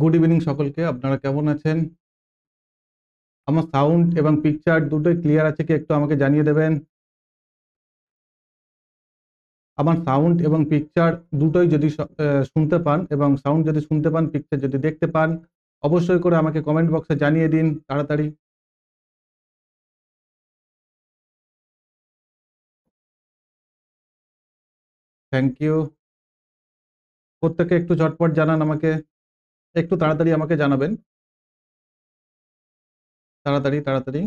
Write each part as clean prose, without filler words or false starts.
Good evening সকলকে। আপনারা কেমন আছেন? আমার সাউন্ড এবং পিকচার দুটোই ক্লিয়ার আছে কি একটু আমাকে জানিয়ে দেবেন? আমার সাউন্ড এবং পিকচার দুটোই যদি শুনতে পান এবং সাউন্ড যদি শুনতে পান, পিকচার যদি দেখতে পান, অবশ্যই করে আমাকে কমেন্ট বক্সে জানিয়ে দিন তাড়াতাড়ি। Thank you. প্রত্যেকে একটু ঝটপট জানান আমাকে, একটু তাড়াতাড়ি আমাকে জানাবেন, তাড়াতাড়ি তাড়াতাড়ি।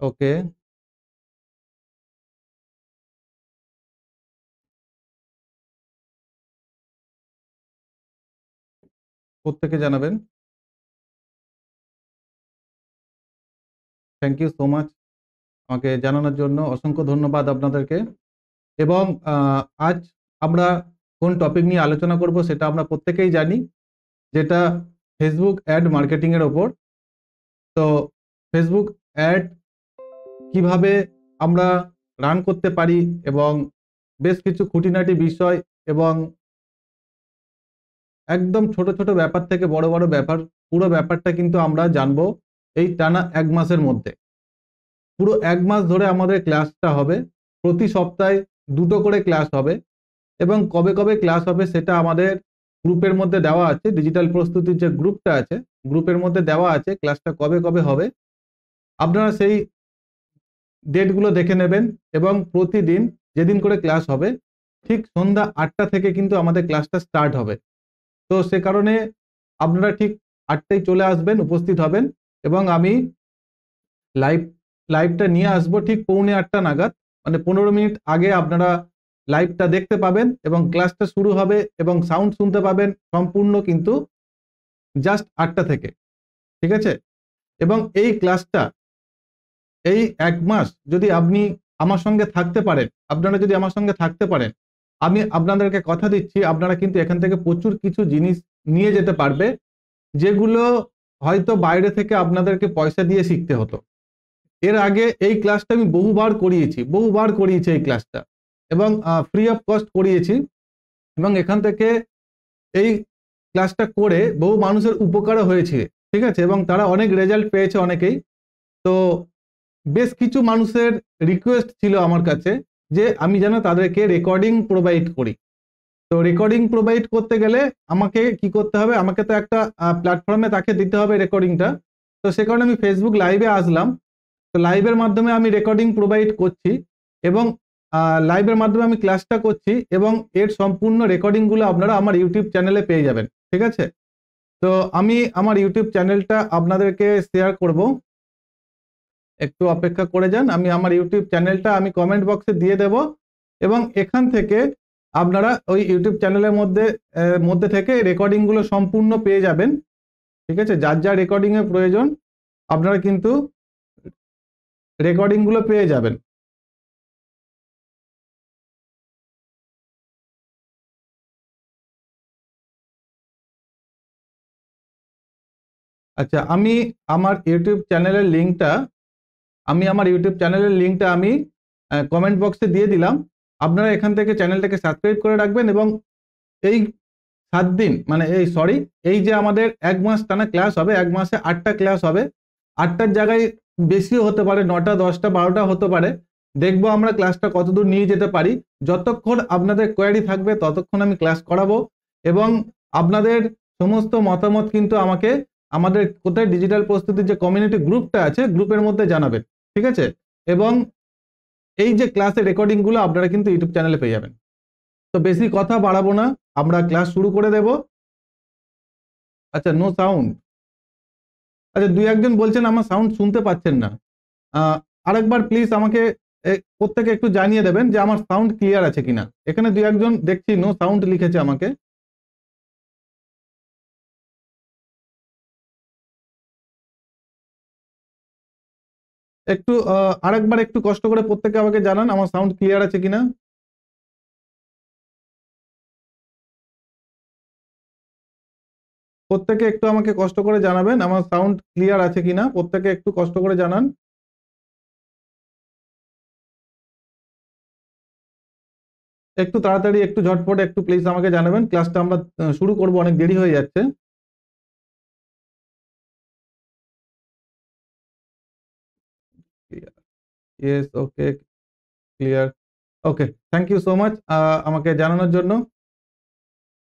ওকে, প্রত্যেকে জানাবেন। থ্যাংক ইউ সো মাচ, আমাকে জানানোর জন্য অসংখ্য ধন্যবাদ আপনাদেরকে। এবং আজ আমরা কোন টপিক নিয়ে আলোচনা করব সেটা আমরা প্রত্যেকেই জানি, যেটা ফেসবুক অ্যাড মার্কেটিং এর ওপর। তো ফেসবুক অ্যাড কিভাবে আমরা রান করতে পারি এবং বেশ কিছু খুঁটিনাটি বিষয় এবং একদম ছোট ছোট ব্যাপার থেকে বড় বড় ব্যাপার, পুরো ব্যাপারটা কিন্তু আমরা জানবো এই টানা 1 মাসের মধ্যে। পুরো 1 মাস ধরে আমাদের ক্লাসটা হবে, প্রতি সপ্তাহে 2টো করে ক্লাস হবে এবং কবে কবে ক্লাস হবে সেটা আমাদের গ্রুপের মধ্যে দেওয়া আছে। ডিজিটাল প্রস্তুতির যে গ্রুপটা আছে, গ্রুপের মধ্যে দেওয়া আছে ক্লাসটা কবে কবে হবে। আপনারা সেই ডেটগুলো দেখে নেবেন এবং প্রতিদিন যেদিন করে ক্লাস হবে ঠিক সন্ধ্যা 8টা থেকে কিন্তু আমাদের ক্লাসটা স্টার্ট হবে। তো সে কারণে আপনারা ঠিক 8টায় চলে আসবেন, উপস্থিত হবেন এবং আমি লাইভ লাইভটা নিয়ে আসবো ঠিক 7:45 নাগাদ, মানে 15 মিনিট আগে আপনারা লাইভটা দেখতে পাবেন এবং ক্লাসটা শুরু হবে এবং সাউন্ড শুনতে পাবেন সম্পূর্ণ কিন্তু জাস্ট 8টা থেকে। ঠিক আছে? এবং এই ক্লাসটা এই 1 মাস যদি আপনি আমার সঙ্গে থাকতে পারেন, আপনারা যদি আমার সঙ্গে থাকতে পারেন, আমি আপনাদেরকে কথা দিচ্ছি আপনারা কিন্তু এখান থেকে প্রচুর কিছু জিনিস নিয়ে যেতে পারবে, যেগুলো হয়তো বাইরে থেকে আপনাদেরকে পয়সা দিয়ে শিখতে হতো। এর আগে এই ক্লাসটা আমি বহুবার করিয়েছি এই ক্লাসটা এবং ফ্রি অফ কস্ট করিয়েছি এবং এখান থেকে এই ক্লাসটা করে বহু মানুষের উপকারও হয়েছে। ঠিক আছে? এবং তারা অনেক রেজাল্ট পেয়েছে অনেকেই। তো বেশ কিছু মানুষের রিকোয়েস্ট ছিল আমার কাছে যে আমি যেন তাদেরকে রেকর্ডিং প্রোভাইড করি। তো রেকর্ডিং প্রোভাইড করতে গেলে আমাকে কি করতে হবে? আমাকে তো একটা প্ল্যাটফর্মে তাকে দিতে হবে রেকর্ডিংটা। তো সে কারণে আমি ফেসবুক লাইভে আসলাম। তো লাইভের মাধ্যমে আমি রেকর্ডিং প্রোভাইড করছি এবং লাইভের মাধ্যমে আমি ক্লাসটা করছি এবং এর সম্পূর্ণ রেকর্ডিংগুলো আপনারা আমার ইউটিউব চ্যানেলে পেয়ে যাবেন। ঠিক আছে? তো আমি আমার ইউটিউব চ্যানেলটা আপনাদেরকে শেয়ার করব। একটু অপেক্ষা করে যান, আমি আমার ইউটিউব চ্যানেলটা আমি কমেন্ট বক্সে দিয়ে দেব এবং এখান থেকে আপনারা ওই ইউটিউব চ্যানেলের মধ্যে থেকে রেকর্ডিংগুলো সম্পূর্ণ পেয়ে যাবেন। ঠিক আছে? যার যা রেকর্ডিং এর প্রয়োজন আপনারা কিন্তু রেকর্ডিংগুলো পেয়ে যাবেন। আচ্ছা, আমার ইউটিউব চ্যানেলের লিঙ্কটা আমি কমেন্ট বক্সে দিয়ে দিলাম। আপনারা এখান থেকে চ্যানেলটাকে সাবস্ক্রাইব করে রাখবেন এবং এই 7 দিন মানে এই যে আমাদের 1 মাস টানা ক্লাস হবে, 1 মাসে 8টা ক্লাস হবে। 8টার জায়গায় বেশিও হতে পারে, 9টা, 10টা, 12টা হতে পারে। দেখবো আমরা ক্লাসটা কতদূর নিয়ে যেতে পারি। যতক্ষণ আপনাদের কোয়ারি থাকবে ততক্ষণ আমি ক্লাস করাবো এবং আপনাদের সমস্ত মতামত কিন্তু আমাকে আমাদের কোথায় ডিজিটাল প্রস্তুতির যে কমিউনিটি গ্রুপটা আছে গ্রুপের মধ্যে জানাবেন। ঠিক আছে? এবং এই যে ক্লাসের রেকর্ডিংগুলো আপনারা কিন্তু ইউটিউব চ্যানেলে পেয়ে যাবেন। তো বেশি কথা বাড়াবো না, আমরা ক্লাস শুরু করে দেব। আচ্ছা, নো সাউন্ড। আচ্ছা, 2-1 জন বলছেন আমার সাউন্ড শুনতে পাচ্ছেন না। আরেকবার প্লিজ আমাকে প্রত্যেকে একটু জানিয়ে দেবেন যে আমার সাউন্ড ক্লিয়ার আছে কিনা। এখানে 2-1 জন দেখছি নো সাউন্ড লিখেছে আমাকে। একটু আরেকবার একটু কষ্ট করে প্রত্যেকে আমাকে জানান আমার সাউন্ড ক্লিয়ার আছে কিনা। প্রত্যেকে একটু আমাকে কষ্ট করে জানাবেন আমার সাউন্ড ক্লিয়ার আছে কিনা, প্রত্যেকে একটু কষ্ট করে জানান। একটু তাড়াতাড়ি, একটু ঝটপট, একটু প্লিজ আমাকে জানাবেন। ক্লাসটা আমরা শুরু করব, অনেক দেরি হয়ে যাচ্ছে। Yes, okay, clear, okay, thank you so much আমাকে জানানোর জন্য,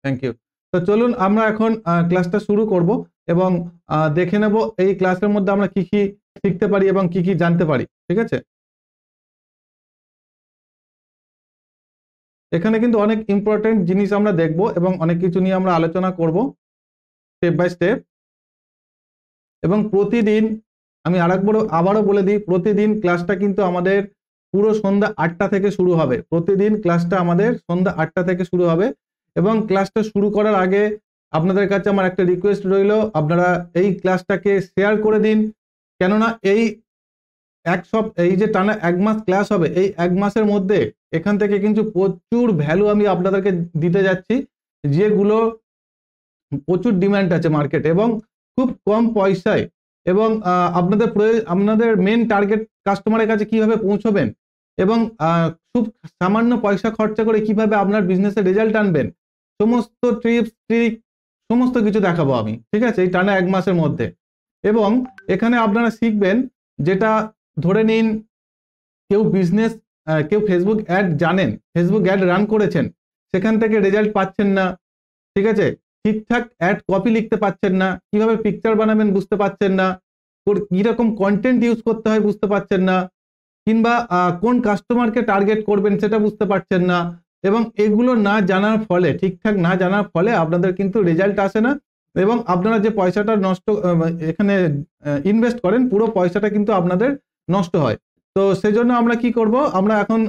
থ্যাংক ইউ। তো চলুন আমরা এখন ক্লাসটা শুরু করব এবং দেখে নেব এই ক্লাসের মধ্যে আমরা কি কি শিখতে পারি এবং কি কি জানতে পারি। ঠিক আছে, এখানে কিন্তু অনেক ইম্পর্টেন্ট জিনিস আমরা দেখব এবং অনেক কিছু নিয়ে আমরা আলোচনা করব স্টেপ বাই স্টেপ। এবং প্রতিদিন আমি আবারও বলে দিই, প্রতিদিন ক্লাসটা কিন্তু আমাদের পুরো সন্ধ্যা 8টা থেকে শুরু হবে। প্রতিদিন ক্লাসটা আমাদের সন্ধ্যা 8টা থেকে শুরু হবে এবং ক্লাসটা শুরু করার আগে আপনাদের কাছে আমার একটা রিকোয়েস্ট রইল, আপনারা এই ক্লাসটাকে শেয়ার করে দিন। কেননা এই যে টানা 1 মাস ক্লাস হবে, এই 1 মাসের মধ্যে এখান থেকে কিন্তু প্রচুর ভ্যালু আমি আপনাদেরকে দিতে যাচ্ছি, যেগুলো প্রচুর ডিমান্ড আছে মার্কেটে এবং খুব কম পয়সায়। এবং আপনাদের মেন টার্গেট কাস্টমারের কাছে কিভাবে পৌঁছবেন এবং খুব সামান্য পয়সা খরচা করে কিভাবে আপনার বিজনেসের রেজাল্ট আনবেন, সমস্ত ট্রিপস ট্রিক সমস্ত কিছু দেখাবো আমি। ঠিক আছে, এই টানা 1 মাসের মধ্যে। এবং এখানে আপনারা শিখবেন, যেটা ধরে নিন কেউ ফেসবুক অ্যাড জানেন, ফেসবুক অ্যাড রান করেছেন, সেখান থেকে রেজাল্ট পাচ্ছেন না। ঠিক আছে, ঠিকঠাক অ্যাড কপি লিখতে পাচ্ছেন না, কিভাবে পিকচার বানাবেন বুঝতে পাচ্ছেন না, কিরকম কন্টেন্ট ইউজ করতে হয় বুঝতে পাচ্ছেন না, কিংবা কোন কাস্টমারকে টার্গেট করবেন সেটা বুঝতে পারছেন না। এবং এগুলো না জানার ফলে, ঠিকঠাক না জানার ফলে আপনাদের কিন্তু রেজাল্ট আসে না এবং আপনারা যে পয়সাটা এখানে ইনভেস্ট করেন, পুরো পয়সাটা কিন্তু আপনাদের নষ্ট হয়। তো সেজন্য আমরা কি করব, আমরা এখন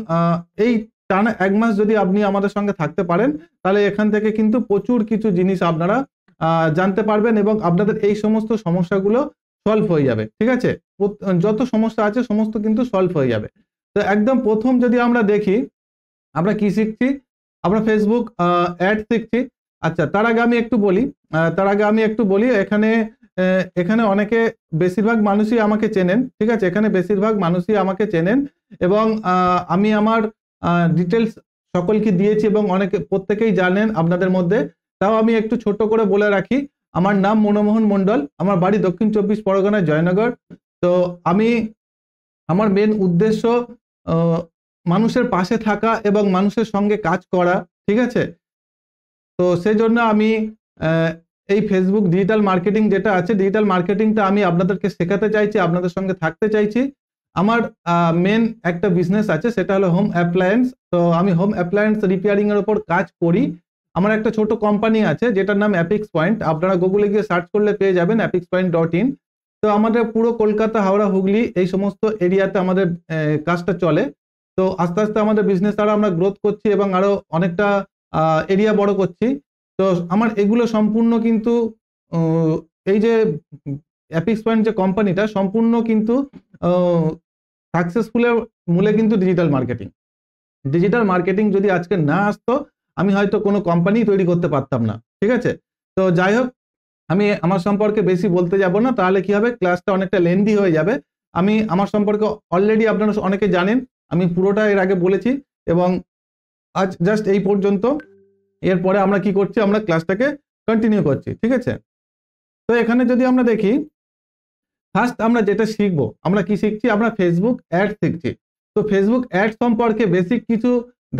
এই টানা 1 মাস যদি আপনি আমাদের সঙ্গে থাকতে পারেন, তাহলে এখান থেকে কিন্তু প্রচুর কিছু জিনিস আপনারা জানতে পারবেন এবং আপনাদের এই সমস্ত সমস্যাগুলো সলভ হয়ে যাবে। ঠিক আছে, যত সমস্যা আছে সমস্ত কিন্তু সলভ হয়ে যাবে। তো একদম প্রথম যদি আমরা দেখি, আমরা কি শিখছি, আমরা ফেসবুক অ্যাড শিখছি। আচ্ছা, তার আগে আমি একটু বলি এখানে অনেকে, বেশিরভাগ মানুষই আমাকে চেনেন। ঠিক আছে, এখানে বেশিরভাগ মানুষই আমাকে চেনেন এবং আমি আমার ডিটেলস সকলকে দিয়েছি এবং প্রত্যেকেই জানেন আপনাদের মধ্যে। তাও আমি একটু ছোট করে বলে রাখি, আমার নাম মনমোহন মণ্ডল, আমার বাড়ি দক্ষিণ 24 পরগনার জয়নগর। তো আমার মেন উদ্দেশ্য মানুষের পাশে থাকা এবং মানুষের সঙ্গে কাজ করা। ঠিক আছে, তো সেই জন্য আমি এই ফেসবুক ডিজিটাল মার্কেটিং যেটা আছে, ডিজিটাল মার্কেটিংটা আমি আপনাদেরকে শেখাতে চাইছি, আপনাদের সঙ্গে থাকতে চাইছি। আমার মেন একটা বিজনেস আছে, সেটা হলো হোম অ্যাপ্লায়েন্স। তো আমি হোম অ্যাপ্লায়েন্স রিপেয়ারিং এর উপর কাজ করি। আমার একটা ছোট কোম্পানি আছে যেটার নাম অ্যাপিক্স পয়েন্ট, আপনারা গুগলে গিয়ে সার্চ করলে পেয়ে যাবেন appixpoint.in। তো আমাদের পুরো কলকাতা, হাওড়া, হুগলি এই সমস্ত এরিয়াতে আমাদের কাজটা চলে। তো আস্তে আস্তে আমাদের বিজনেস আরো আমরা গ্রোথ করছি এবং আরো অনেকটা এরিয়া বড় করছি। তো আমার এগুলো সম্পূর্ণ কিন্তু এই যে অ্যাপিক্স পয়েন্ট যে কোম্পানিটা, সম্পূর্ণ কিন্তু সাকসেসফুলের মূলে কিন্তু ডিজিটাল মার্কেটিং। ডিজিটাল মার্কেটিং যদি আজকে না আসতো, আমি হয়তো কোনো কোম্পানি তৈরি করতে পারতাম না। ঠিক আছে, তো যাই হোক, আমি আমার সম্পর্কে বেশি বলতে যাব না, তাহলে কি হবে, ক্লাসটা অনেকটা লেন্দি হয়ে যাবে। আমার সম্পর্কে অলরেডি আপনারা অনেকে জানেন, আমি পুরোটা এর আগে বলেছি এবং আজ জাস্ট এই পর্যন্ত। এরপরে আমরা কি করছি, আমরা ক্লাসটাকে কন্টিনিউ করছি। ঠিক আছে, তো এখানে যদি আমরা দেখি, ফার্স্ট আমরা যেটা শিখবো, আমরা কি শিখছি, আমরা ফেসবুক অ্যাড শিখছি। তো ফেসবুক অ্যাড সম্পর্কে বেসিক কিছু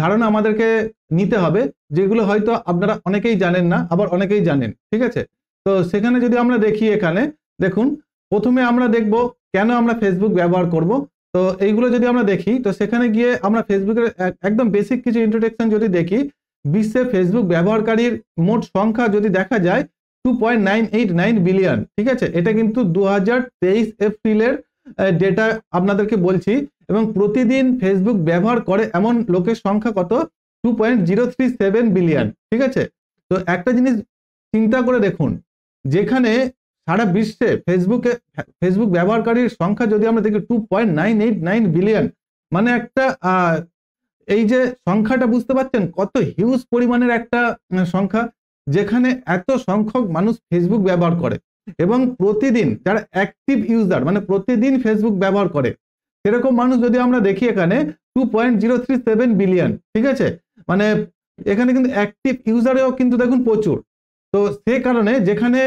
ধারণা আমাদেরকে নিতে হবে, যেগুলো হয়তো আপনারা অনেকেই জানেন না, আবার অনেকেই জানেন। ঠিক আছে, তো সেখানে যদি আমরা দেখি, এখানে দেখুন, প্রথমে আমরা দেখব কেন আমরা ফেসবুক ব্যবহার করব। তো এইগুলো যদি আমরা দেখি, তো সেখানে গিয়ে আমরা ফেসবুকের একদম বেসিক কিছু ইন্ট্রোডাকশন যদি দেখি, বিশ্বে ফেসবুক ব্যবহারকারীর মোট সংখ্যা যদি দেখা যায় 2.989 বিলিয়ন। ঠিক আছে, এটা কিন্তু 2023 এপ্রিলের ডেটা আপনাদেরকে বলছি। এবং প্রতিদিন ফেসবুক ব্যবহার করে এমন লোকের সংখ্যা কত, 2.037 বিলিয়ন। ঠিক আছে, তো একটা জিনিস চিন্তা করে দেখুন, যেখানে সারা বিশ্বে ফেসবুক ব্যবহারকারীর সংখ্যা যদি আমরা দেখি 2.989 বিলিয়ন, মানে একটা এই যে সংখ্যাটা বুঝতে পারছেন কত হিউজ পরিমাণের একটা সংখ্যা। যেখানে এত সংখ্যক মানুষ ফেসবুক ব্যবহার করে এবং প্রতিদিন যারা অ্যাক্টিভ ইউজার মানে প্রতিদিন ফেসবুক ব্যবহার করে সেরকম মানুষ যদি আমরা দেখি এখানে 2.037 বিলিয়ন, ঠিক আছে, মানে এখানে কিন্তু অ্যাক্টিভ ইউজারেও কিন্তু দেখুন প্রচুর। তো সে কারণে যেখানে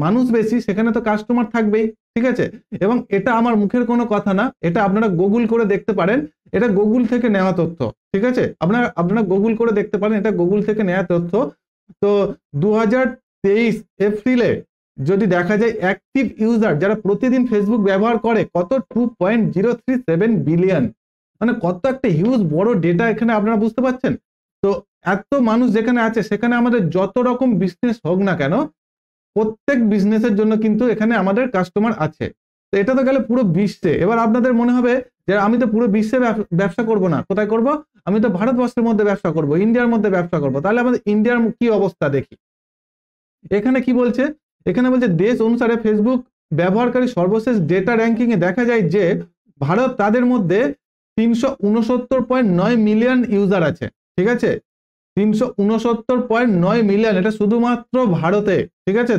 মানুষ বেশি সেখানে তো কাস্টমার থাকবেই, ঠিক আছে। এবং এটা আমার মুখের কোনো কথা না, এটা আপনারা গুগল করে দেখতে পারেন, এটা গুগল থেকে নেওয়া তথ্য, ঠিক আছে। আপনারা গুগল করে দেখতে পারেন, এটা গুগল থেকে নেওয়া তথ্য। তো 2023 এপ্রিলে যদি দেখা যায় অ্যাক্টিভ ইউজার যারা প্রতিদিন ফেসবুক ব্যবহার করে কত 2.037 বিলিয়ন, মানে কত একটা হিউজ বড় ডেটা এখানে আপনারা বুঝতে পারছেন। তো এত মানুষ যেখানে আছে সেখানে আমাদের যত রকম বিজনেস হোক না কেন প্রত্যেক বিজনেসের জন্য কিন্তু এখানে আমাদের কাস্টমার আছে। তো এটা তো গেলে পুরো বিশ্বে। এবার আপনাদের মনে হবে যে আমি তো পুরো বিশ্বে ব্যবসা করব না, কোথায় করব, আমি তো ভারতবর্ষের মধ্যে ব্যবসা করব, ইন্ডিয়ার মধ্যে ব্যবসা করব। তাহলে আমাদের ইন্ডিয়ার কি অবস্থা দেখি। এখানে কি বলছে, এখানে বলছে দেশ অনুসারে ফেসবুক ব্যবহারকারী সর্বশেষ ডেটা র্যাঙ্কিং এ দেখা যায় যে ভারত তাদের মধ্যে 369.9 মিলিয়ন ইউজার আছে, ঠিক আছে, 369.9 মিলিয়ন, এটা শুধুমাত্র ভারতে, ঠিক আছে,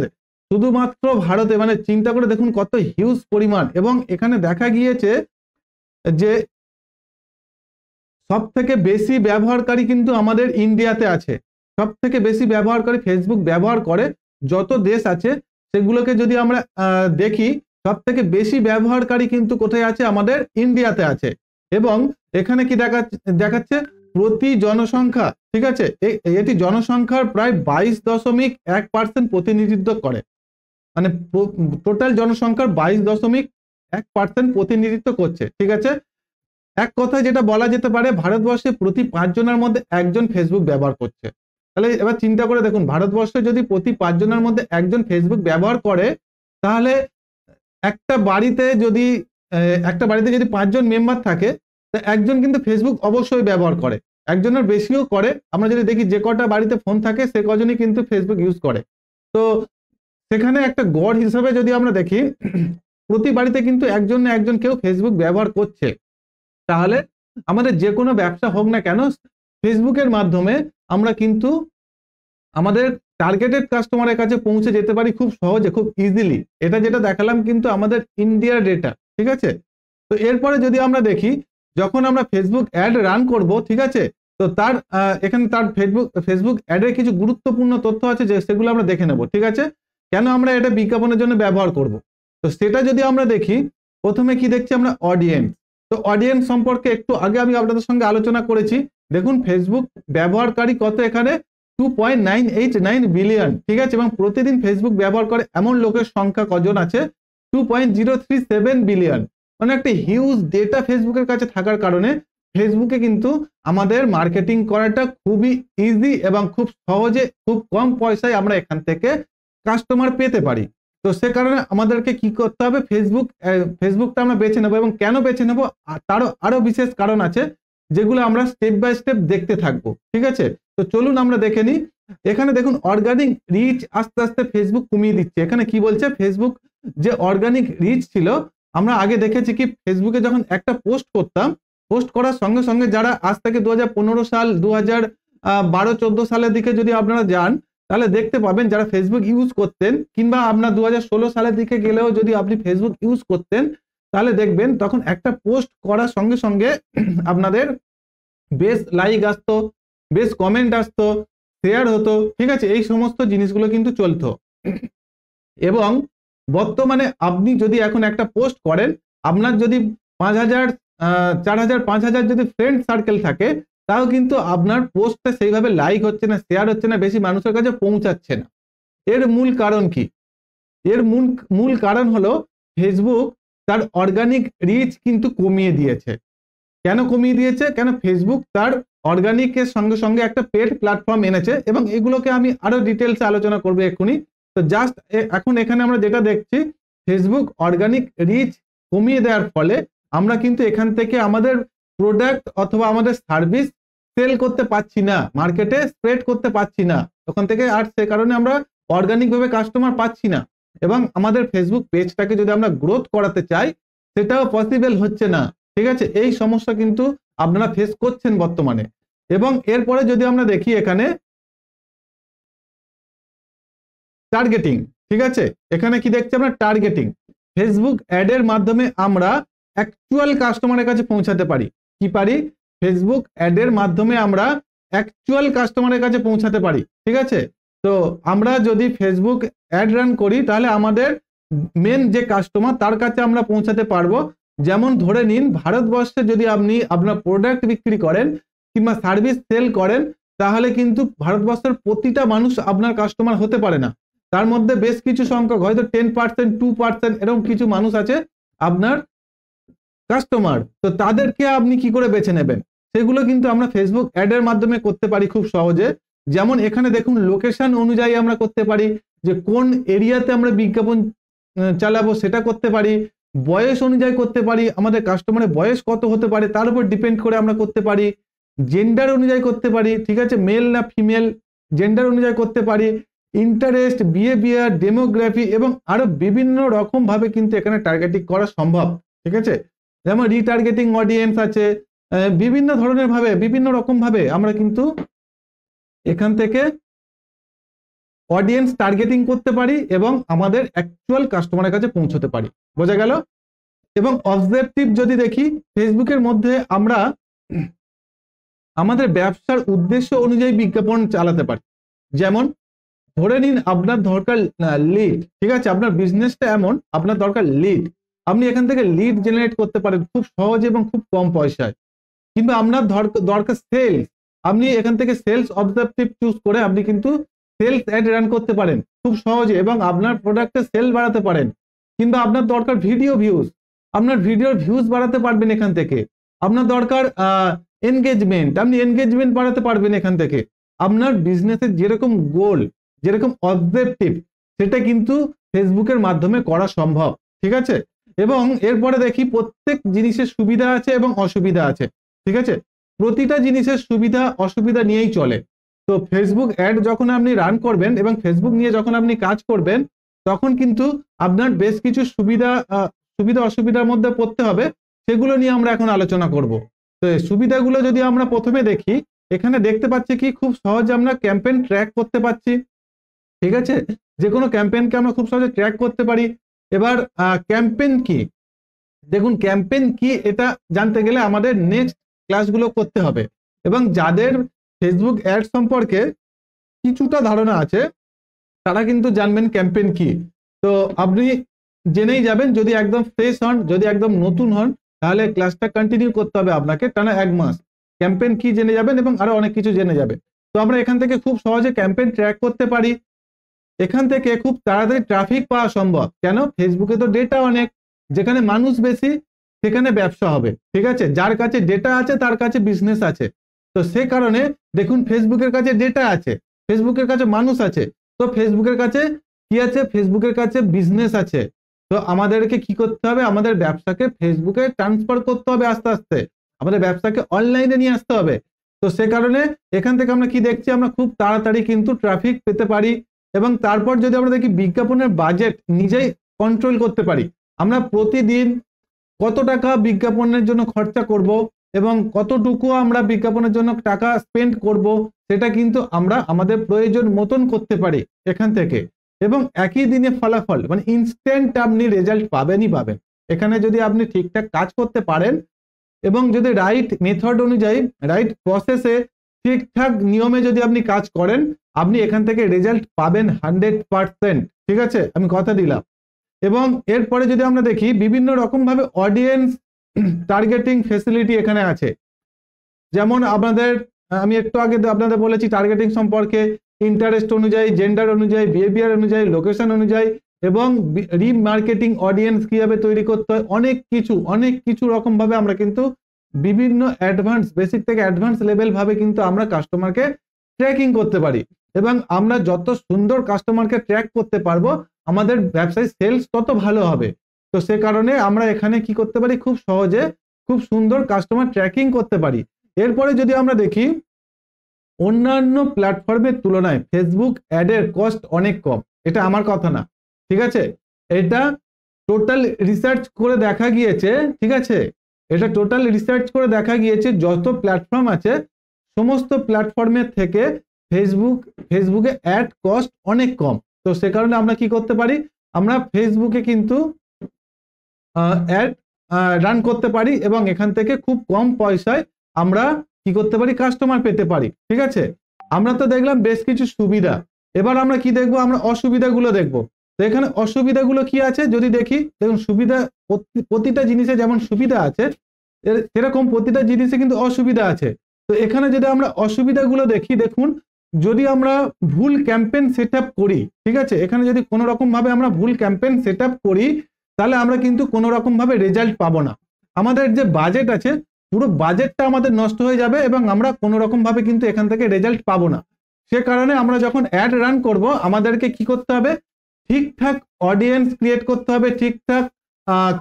শুধুমাত্র ভারতে। মানে চিন্তা করে দেখুন কত হিউজ পরিমাণ। এবং এখানে দেখা গিয়েছে যে সব থেকে বেশি ব্যবহারকারী কিন্তু আমাদের ইন্ডিয়াতে আছে। সব থেকে বেশি ব্যবহারকারী ফেসবুক ব্যবহার করে যত দেশ আছে সেগুলোকে যদি আমরা দেখি, সব থেকে বেশি ব্যবহারকারী কিন্তু কোথায় আছে, আমাদের ইন্ডিয়াতে আছে। এবং এখানে কি দেখাচ্ছে প্রতি জনসংখ্যা, ঠিক আছে, এটি জনসংখ্যার প্রায় 22.1% প্রতিনিধিত্ব করে, মানে টোটাল জনসংখ্যার 22.1% প্রতিনিধিত্ব করছে, ঠিক আছে। এক কথায় যেটা বলা যেতে পারে ভারতবর্ষে প্রতি 5 জনের মধ্যে একজন ফেসবুক ব্যবহার করছে। তাহলে এবার চিন্তা করে দেখুন ভারতবর্ষে যদি প্রতি 5 জনের মধ্যে একজন ফেসবুক ব্যবহার করে তাহলে একটা বাড়িতে যদি 5 জন মেম্বার থাকে তো একজন কিন্তু ফেসবুক অবশ্যই ব্যবহার করে, একজনের বেশিও করে। আমরা যদি দেখি যে কটা বাড়িতে ফোন থাকে সে কজনই কিন্তু ফেসবুক ইউজ করে। তো সেখানে একটা গড় হিসাবে যদি আমরা দেখি প্রতি বাড়িতে কিন্তু একজন না একজন কেউ ফেসবুক ব্যবহার করছে। তাহলে আমাদের যে কোনো ব্যবসা হোক না কেন ফেসবুকের মাধ্যমে আমরা কিন্তু আমাদের টার্গেটেড কাস্টমারের কাছে পৌঁছে যেতে পারি খুব সহজে, খুব ইজিলি। এটা যেটা দেখালাম কিন্তু আমাদের ইন্ডিয়ার ডেটা, ঠিক আছে। তো এরপরে যদি আমরা দেখি যখন আমরা ফেসবুক অ্যাড রান করব, ঠিক আছে, তো তার এখানে তার ফেসবুক অ্যাডের কিছু গুরুত্বপূর্ণ তথ্য আছে যে সেগুলো আমরা দেখে নেব, ঠিক আছে। কেন আমরা এটা বিজ্ঞাপনের জন্য ব্যবহার করব, তো সেটা যদি আমরা দেখি প্রথমে কি দেখছি আমরা অডিয়েন্স। তো অডিয়েন্স সম্পর্কে একটু আগে আমি আপনাদের সঙ্গে আলোচনা করেছি। দেখুন ফেসবুক ব্যবহারকারী কত এখানে 2.989 বিলিয়ন, ঠিক আছে, এবং প্রতিদিন ফেসবুক ব্যবহার করে এমন লোকের সংখ্যা কজন আছে 2.037 বিলিয়ন। মানে একটা হিউজ ডেটা ফেসবুকের কাছে থাকার কারণে ফেসবুকে কিন্তু আমাদের মার্কেটিং করাটা খুবই ইজি এবং খুব সহজে খুব কম পয়সায় আমরা এখান থেকে কাস্টমার পেতে পারি। তো সে কারণে আমাদেরকে কি করতে হবে, ফেসবুকটা আমরা বেছে নেব। এবং কেন বেছে নেব তারও আরো বিশেষ কারণ আছে যেগুলো আমরা স্টেপ বাই স্টেপ দেখতে থাকবো, ঠিক আছে। তো চলুন আমরা দেখে নিই। এখানে দেখুন অর্গানিক রিচ আস্তে আস্তে ফেসবুক কমিয়ে দিচ্ছে। এখানে কি বলছে, ফেসবুক যে অর্গানিক রিচ ছিল, আমরা আগে দেখেছি কি ফেসবুকে যখন একটা পোস্ট করতাম, পোস্ট করার সঙ্গে সঙ্গে যারা আজ থেকে 2015 সাল 2012-14 সালের দিকে যদি আপনারা যান তাহলে দেখতে পাবেন যারা ফেসবুক ইউজ করতেন, কিংবা আপনার 2016 সালের দিকে গেলেও যদি আপনি ফেসবুক ইউজ করতেন তাহলে দেখবেন তখন একটা পোস্ট করার সঙ্গে সঙ্গে আপনাদের বেশ লাইক আসতো, বেশ কমেন্ট আসতো, শেয়ার হতো, ঠিক আছে, এই সমস্ত জিনিসগুলো কিন্তু চলতো। এবং বর্তমানে আপনি যদি এখন একটা পোস্ট করেন, আপনার যদি 5000 4000 5000 যদি ফ্রেন্ড সার্কেল থাকে তাও কিন্তু আপনার পোস্টটা সেইভাবে লাইক হচ্ছে না, শেয়ার হচ্ছে না, বেশি মানুষের কাছে পৌঁছাচ্ছে না। এর মূল কারণ কি? এর মূল কারণ হলো ফেসবুক তার অর্গানিক রিচ কিন্তু কমিয়ে দিয়েছে। কেন কমিয়ে দিয়েছে? কেন ফেসবুক তার অর্গানিকের সঙ্গে সঙ্গে একটা পেড প্ল্যাটফর্ম এনেছে এবং এগুলোকে আমি আরো ডিটেলসে আলোচনা করবো এক্ষুনি। তো জাস্ট এখন এখানে আমরা যেটা দেখছি ফেসবুক অর্গানিক রিচ কমিয়ে দেওয়ার ফলে আমরা কিন্তু এখান থেকে আমাদের প্রোডাক্ট অথবা আমাদের সার্ভিস সেল করতে পারছি না, মার্কেটে স্প্রেড করতে পারছি না ওখান থেকে, আর সে কারণে আমরা অর্গানিক ভাবে কাস্টমার পাচ্ছি না। এবং আমাদের ফেসবুক পেজটাকে যদি আমরা গ্রোথ করাতে চাই সেটাও পসিবল হচ্ছে না, ঠিক আছে। এই সমস্যা কিন্তু আপনারা ফেস করছেন বর্তমানে। এবং এরপরে যদি আমরা দেখি এখানে টার্গেটিং, ঠিক আছে। এখানে কি দেখছি আমরা, টার্গেটিং। ফেসবুক অ্যাডের মাধ্যমে আমরা অ্যাকচুয়াল কাস্টমারের কাছে পৌঁছাতে পারি। কি পারি? ফেসবুক অ্যাডের মাধ্যমে আমরা অ্যাকচুয়াল কাস্টমারের কাছে পৌঁছাতে পারি, ঠিক আছে। তো আমরা যদি ফেসবুক অ্যাড রান করি তাহলে আমাদের মেন যে কাস্টমার তার কাছে আমরা পৌঁছাতে পারবো। যেমন ধরে নিন, ভারতবর্ষে যদি আপনি আপনার প্রোডাক্ট বিক্রি করেন কিংবা সার্ভিস সেল করেন, তাহলে কিন্তু ভারতবর্ষের প্রতিটা মানুষ আপনার কাস্টমার হতে পারে না। তার মধ্যে বেশ কিছু সংখ্যক, হয়তো 10%, 2% এরকম কিছু মানুষ আছে আপনার কাস্টমার। তো তাদেরকে আপনি কি করে বেছে নেবেন? সেগুলো কিন্তু আমরা ফেসবুক অ্যাডের মাধ্যমে করতে পারি খুব সহজে। যেমন এখানে দেখুন, লোকেশন অনুযায়ী আমরা করতে পারি, যে কোন এরিয়াতে আমরা বিজ্ঞাপন চালাবো সেটা করতে পারি। বয়স অনুযায়ী করতে পারি, আমাদের কাস্টমারের বয়স কত হতে পারে তার উপর ডিপেন্ড করে আমরা করতে পারি। জেন্ডার অনুযায়ী করতে পারি, ঠিক আছে, মেল না ফিমেল, জেন্ডার অনুযায়ী করতে পারি। ইন্টারেস্ট, বিহেভিয়ার, ডেমোগ্রাফি এবং আরো বিভিন্ন রকম ভাবে কিন্তু এখানে টার্গেটিং করা সম্ভব, ঠিক আছে। যেমন রিটার্গেটিং অডিয়েন্স আছে, বিভিন্ন ধরনের ভাবে, বিভিন্ন রকম ভাবে আমরা কিন্তু এখান থেকে অডিয়েন্স টার্গেটিং করতে পারি এবং আমাদের অ্যাকচুয়াল কাস্টমারের কাছে পৌঁছতে পারি। বোঝা গেল? এবং অবজেক্টিভ যদি দেখি, ফেসবুকের মধ্যে আমরা আমাদের ব্যবসার উদ্দেশ্য অনুযায়ী বিজ্ঞাপন চালাতে পারি। যেমন ধরে নিন আপনার দরকার লিড, ঠিক আছে, আপনার বিজনেসটা এমন আপনার দরকার লিড, আপনি এখান থেকে লিড জেনারেট করতে পারেন খুব সহজে এবং খুব কম পয়সায়। কিংবা আপনার দরকার সেলস, আপনি এখান থেকে সেলস অবজেক্টিভ চুজ করে আপনি কিন্তু সেলস অ্যাড রান করতে পারেন খুব সহজে এবং আপনার প্রোডাক্টের সেল বাড়াতে পারেন। কিংবা আপনার দরকার ভিডিও ভিউজ, আপনার ভিডিওর ভিউজ বাড়াতে পারবেন এখান থেকে। আপনার দরকার এনগেজমেন্ট, আপনি এনগেজমেন্ট বাড়াতে পারবেন এখান থেকে। আপনার বিজনেসের যেরকম গোল, যেরকম অবজেক্টিভ, সেটা কিন্তু ফেসবুকের মাধ্যমে করা সম্ভব, ঠিক আছে। এবং এরপরে দেখি, প্রত্যেক জিনিসের সুবিধা আছে এবং অসুবিধা আছে, ঠিক আছে। প্রতিটা জিনিসের সুবিধা অসুবিধা নিয়েই চলে। তো ফেসবুক অ্যাড যখন আপনি রান করবেন এবং ফেসবুক নিয়ে যখন আপনি কাজ করবেন, তখন কিন্তু আপনার বেশ কিছু সুবিধা অসুবিধার মধ্যে পড়তে হবে। সেগুলো নিয়ে আমরা এখন আলোচনা করব। তো সুবিধাগুলো যদি আমরা প্রথমে দেখি, এখানে দেখতে পাচ্ছি কি খুব সহজে আমরা ক্যাম্পেইন ট্র্যাক করতে পারছি, ঠিক আছে। যে কোনো ক্যাম্পেইনকে আমরা খুব সহজে ট্র্যাক করতে পারি। এবার ক্যাম্পেইন কি, দেখুন ক্যাম্পেইন কি এটা জানতে গেলে আমাদের নেক্সট ক্লাসগুলো করতে হবে। এবং যাদের ফেসবুক অ্যাড সম্পর্কে কিছুটা ধারণা আছে তারা কিন্তু জানবেন ক্যাম্পেইন কি। তো আপনি জেনেই যাবেন, যদি একদম ফ্রেশ হন, যদি একদম নতুন হন, তাহলে ক্লাসটা কন্টিনিউ করতে হবে আপনাকে টানা 1 মাস। ক্যাম্পেইন কি জেনে যাবেন এবং আরো অনেক কিছু জেনে যাবেন। তো আমরা এখান থেকে খুব সহজে ক্যাম্পেইন ট্র্যাক করতে পারি। এখান থেকে খুব তাড়াতাড়ি ট্রাফিক পাওয়া সম্ভব। কেন? ফেসবুকে তো ডেটা অনেক, যেখানে মানুষ বেশি সেখানে ব্যবসা হবে, ঠিক আছে। যার কাছে ডেটা আছে তার কাছে বিজনেস আছে। তো সে কারণে দেখুন, ফেসবুকের কাছে ডেটা আছে, ফেসবুকের কাছে মানুষ আছে, তো ফেসবুকের কাছে কি আছে? ফেসবুকের কাছে বিজনেস আছে। তো আমাদেরকে কি করতে হবে? আমাদের ব্যবসাকে ফেসবুকে ট্রান্সফার করতে হবে আস্তে আস্তে, আমাদের ব্যবসাকে অনলাইনে নিয়ে আসতে হবে। তো সে কারণে এখান থেকে আমরা কি দেখছি, আমরা খুব তাড়াতাড়ি কিন্তু ট্রাফিক পেতে পারি। এবং তারপর যদি আমরা দেখি, বিজ্ঞাপনের বাজেট নিজেই কন্ট্রোল করতে পারি। আমরা প্রতিদিন কত টাকা বিজ্ঞাপনের জন্য খরচা করব এবং কতটুকু আমরা বিজ্ঞাপনের জন্য টাকা স্পেন্ড করব, সেটা কিন্তু আমরা আমাদের প্রয়োজন মতন করতে পারি এখান থেকে। এবং একই দিনে ফলাফল, মানে ইনস্ট্যান্ট আপনি রেজাল্ট পাবেনই পাবেন এখানে, যদি আপনি ঠিকঠাক কাজ করতে পারেন এবং যদি রাইট মেথড অনুযায়ী, রাইট প্রসেসে, ঠিকঠাক নিয়মে যদি আপনি কাজ করেন, আপনি এখান থেকে রেজাল্ট পাবেন 100%, ঠিক আছে, আমি কথা দিলাম। এবং এরপরে যদি আমরা দেখি, বিভিন্ন রকম ভাবে অডিয়েন্স টার্গেটিং ফেসিলিটি এখানে আছে। যেমন আমি একটু আগে আপনাদের বলেছি টার্গেটিং সম্পর্কে, ইন্টারেস্ট অনুযায়ী, জেন্ডার অনুযায়ী, বিহেভিয়ার অনুযায়ী, লোকেশন অনুযায়ী, এবং রিমার্কেটিং অডিয়েন্স কিভাবে তৈরি করতে হয়, অনেক কিছু রকম ভাবে আমরা কিন্তু বিভিন্ন অ্যাডভান্স, বেসিক থেকে অ্যাডভান্স লেভেল ভাবে কিন্তু আমরা কাস্টমারকে ট্র্যাকিং করতে পারি। এবং আমরা যত সুন্দর কাস্টমারকে ট্র্যাক করতে পারবো, আমাদের ব্যবসায় সেলস তত ভালো হবে। তো সে কারণে আমরা এখানে কি করতে পারি, খুব সহজে খুব সুন্দর কাস্টমার ট্র্যাকিং করতে পারি। এরপরে যদি আমরা দেখি, অন্যান্য প্ল্যাটফর্মের তুলনায় ফেসবুক অ্যাডের কস্ট অনেক কম। এটা আমার কথা না, ঠিক আছে, এটা টোটাল রিসার্চ করে দেখা গিয়েছে, ঠিক আছে, এটা টোটাল রিসার্চ করে দেখা গিয়েছে যত প্ল্যাটফর্ম আছে সমস্ত প্ল্যাটফর্মের থেকে ফেসবুকে অ্যাড কস্ট অনেক কম। তো সে কারণে আমরা কি করতে পারি, আমরা ফেসবুকে কিন্তু অ্যাড রান করতে পারি এবং এখান থেকে খুব কম পয়সায় আমরা কি করতে পারি, কাস্টমার পেতে পারি। ঠিক আছে, আমরা তো দেখলাম বেশ কিছু সুবিধা, এবার আমরা কি দেখবো, আমরা অসুবিধাগুলো দেখবো। তো এখানে অসুবিধাগুলো কি আছে যদি দেখি, দেখুন সুবিধা প্রতিটা জিনিসে যেমন সুবিধা আছে সেরকম প্রতিটা জিনিসে কিন্তু অসুবিধা আছে। তো এখানে যদি আমরা অসুবিধাগুলো দেখি, দেখুন যদি আমরা ভুল ক্যাম্পেইন সেটআপ করি, ঠিক আছে, এখানে যদি কোনো রকম ভাবে আমরা ভুল ক্যাম্পেইন সেটআপ করি তাহলে আমরা কিন্তু কোনো রকম ভাবে রেজাল্ট পাবো না। আমাদের যে বাজেট আছে পুরো বাজেটটা আমাদের নষ্ট হয়ে যাবে এবং আমরা কোনো রকম ভাবে কিন্তু এখান থেকে রেজাল্ট পাবো না। সে কারণে আমরা যখন অ্যাড রান করব আমাদেরকে কি করতে হবে, ঠিকঠাক অডিয়েন্স ক্রিয়েট করতে হবে, ঠিকঠাক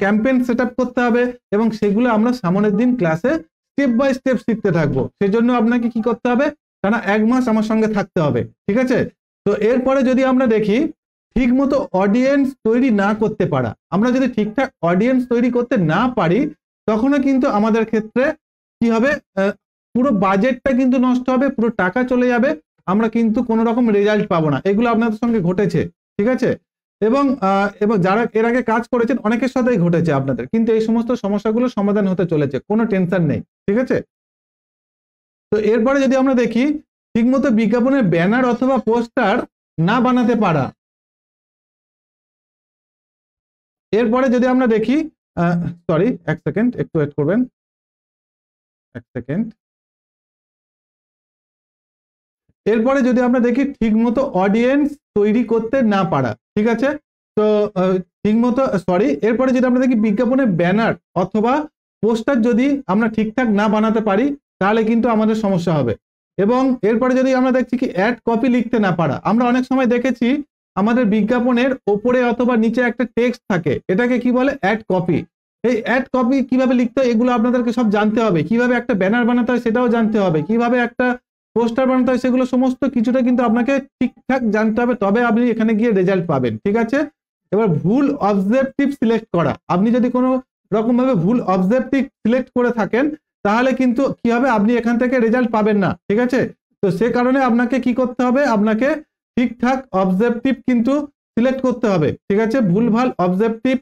ক্যাম্পেইন সেটআপ করতে হবে এবং সেগুলো আমরা সামনের দিন ক্লাসে স্টেপ বাই স্টেপ শিখতে থাকবো। সেজন্য আপনাকে কি করতে হবে, টানা 1 মাস আমার সঙ্গে থাকতে হবে। ঠিক আছে, তো এরপরে যদি আমরা দেখি ঠিক মতো অডিয়েন্স তৈরি না করতে পারা, আমরা যদি ঠিকঠাক অডিয়েন্স তৈরি করতে না পারি তখনও কিন্তু আমাদের ক্ষেত্রে কি হবে, পুরো বাজেটটা কিন্তু নষ্ট হবে, পুরো টাকা চলে যাবে, আমরা কিন্তু কোনো রকম রেজাল্ট পাবো না। এগুলো আপনাদের সঙ্গে ঘটেছে। ঠিক আছে, এবং যারা এর আগে কাজ করেছেন অনেকের সাথেই ঘটেছে আপনাদের, কিন্তু এই সমস্ত সমস্যাগুলো সমাধান হতে চলেছে, কোনো টেনশন নেই। ঠিক আছে, তো এরপরে যদি আমরা দেখি ঠিকমতো বিজ্ঞাপনের ব্যানার অথবা পোস্টার না বানাতে পারা, এরপরে যদি আমরা দেখি সরি 1 সেকেন্ড একটু ওয়েট করবেন, 1 সেকেন্ড। এরপরে যদি আমরা দেখি ঠিকমতো অডিয়েন্স তৈরি করতে না পারা, ঠিক আছে, তো ঠিকমতো সরি এরপরে যদি আমরা দেখি বিজ্ঞাপনের ব্যানার অথবা পোস্টার যদি আমরা ঠিকঠাক না বানাতে পারি তাহলে কিন্তু আমাদের সমস্যা হবে। এবং এরপরে যদি আমরা দেখছি কি অ্যাড কপি লিখতে না পারা, আমরা অনেক সময় দেখেছি আমাদের বিজ্ঞাপনের ওপরে অথবা নিচে একটা টেক্সট থাকে, এটাকে কি বলে, অ্যাড কপি। এই অ্যাড কপি কিভাবে লিখতে হয় এগুলো আপনাদেরকে সব জানতে হবে, কিভাবে একটা ব্যানার বানাতে হয় সেটাও জানতে হবে, কিভাবে একটা পোস্টার বানাতে হয় সেগুলো সমস্ত কিছুটা কিন্তু আপনাকে ঠিকঠাক জানতে হবে, তবে আপনি এখানে গিয়ে রেজাল্ট পাবেন। ঠিক আছে, এবার ভুল অবজেক্টিভ সিলেক্ট করা, আপনি যদি কোনো রকম ভাবে ভুল অবজেক্টিভ সিলেক্ট করে থাকেন তাহলে কিন্তু কি হবে, আপনি এখান থেকে রেজাল্ট পাবেন না। ঠিক আছে, তো সে কারণে আপনাকে কি করতে হবে, আপনাকে ঠিকঠাক অবজেক্টিভ কিন্তু সিলেক্ট করতে হবে। ঠিক আছে, ভুলভাল অবজেক্টিভ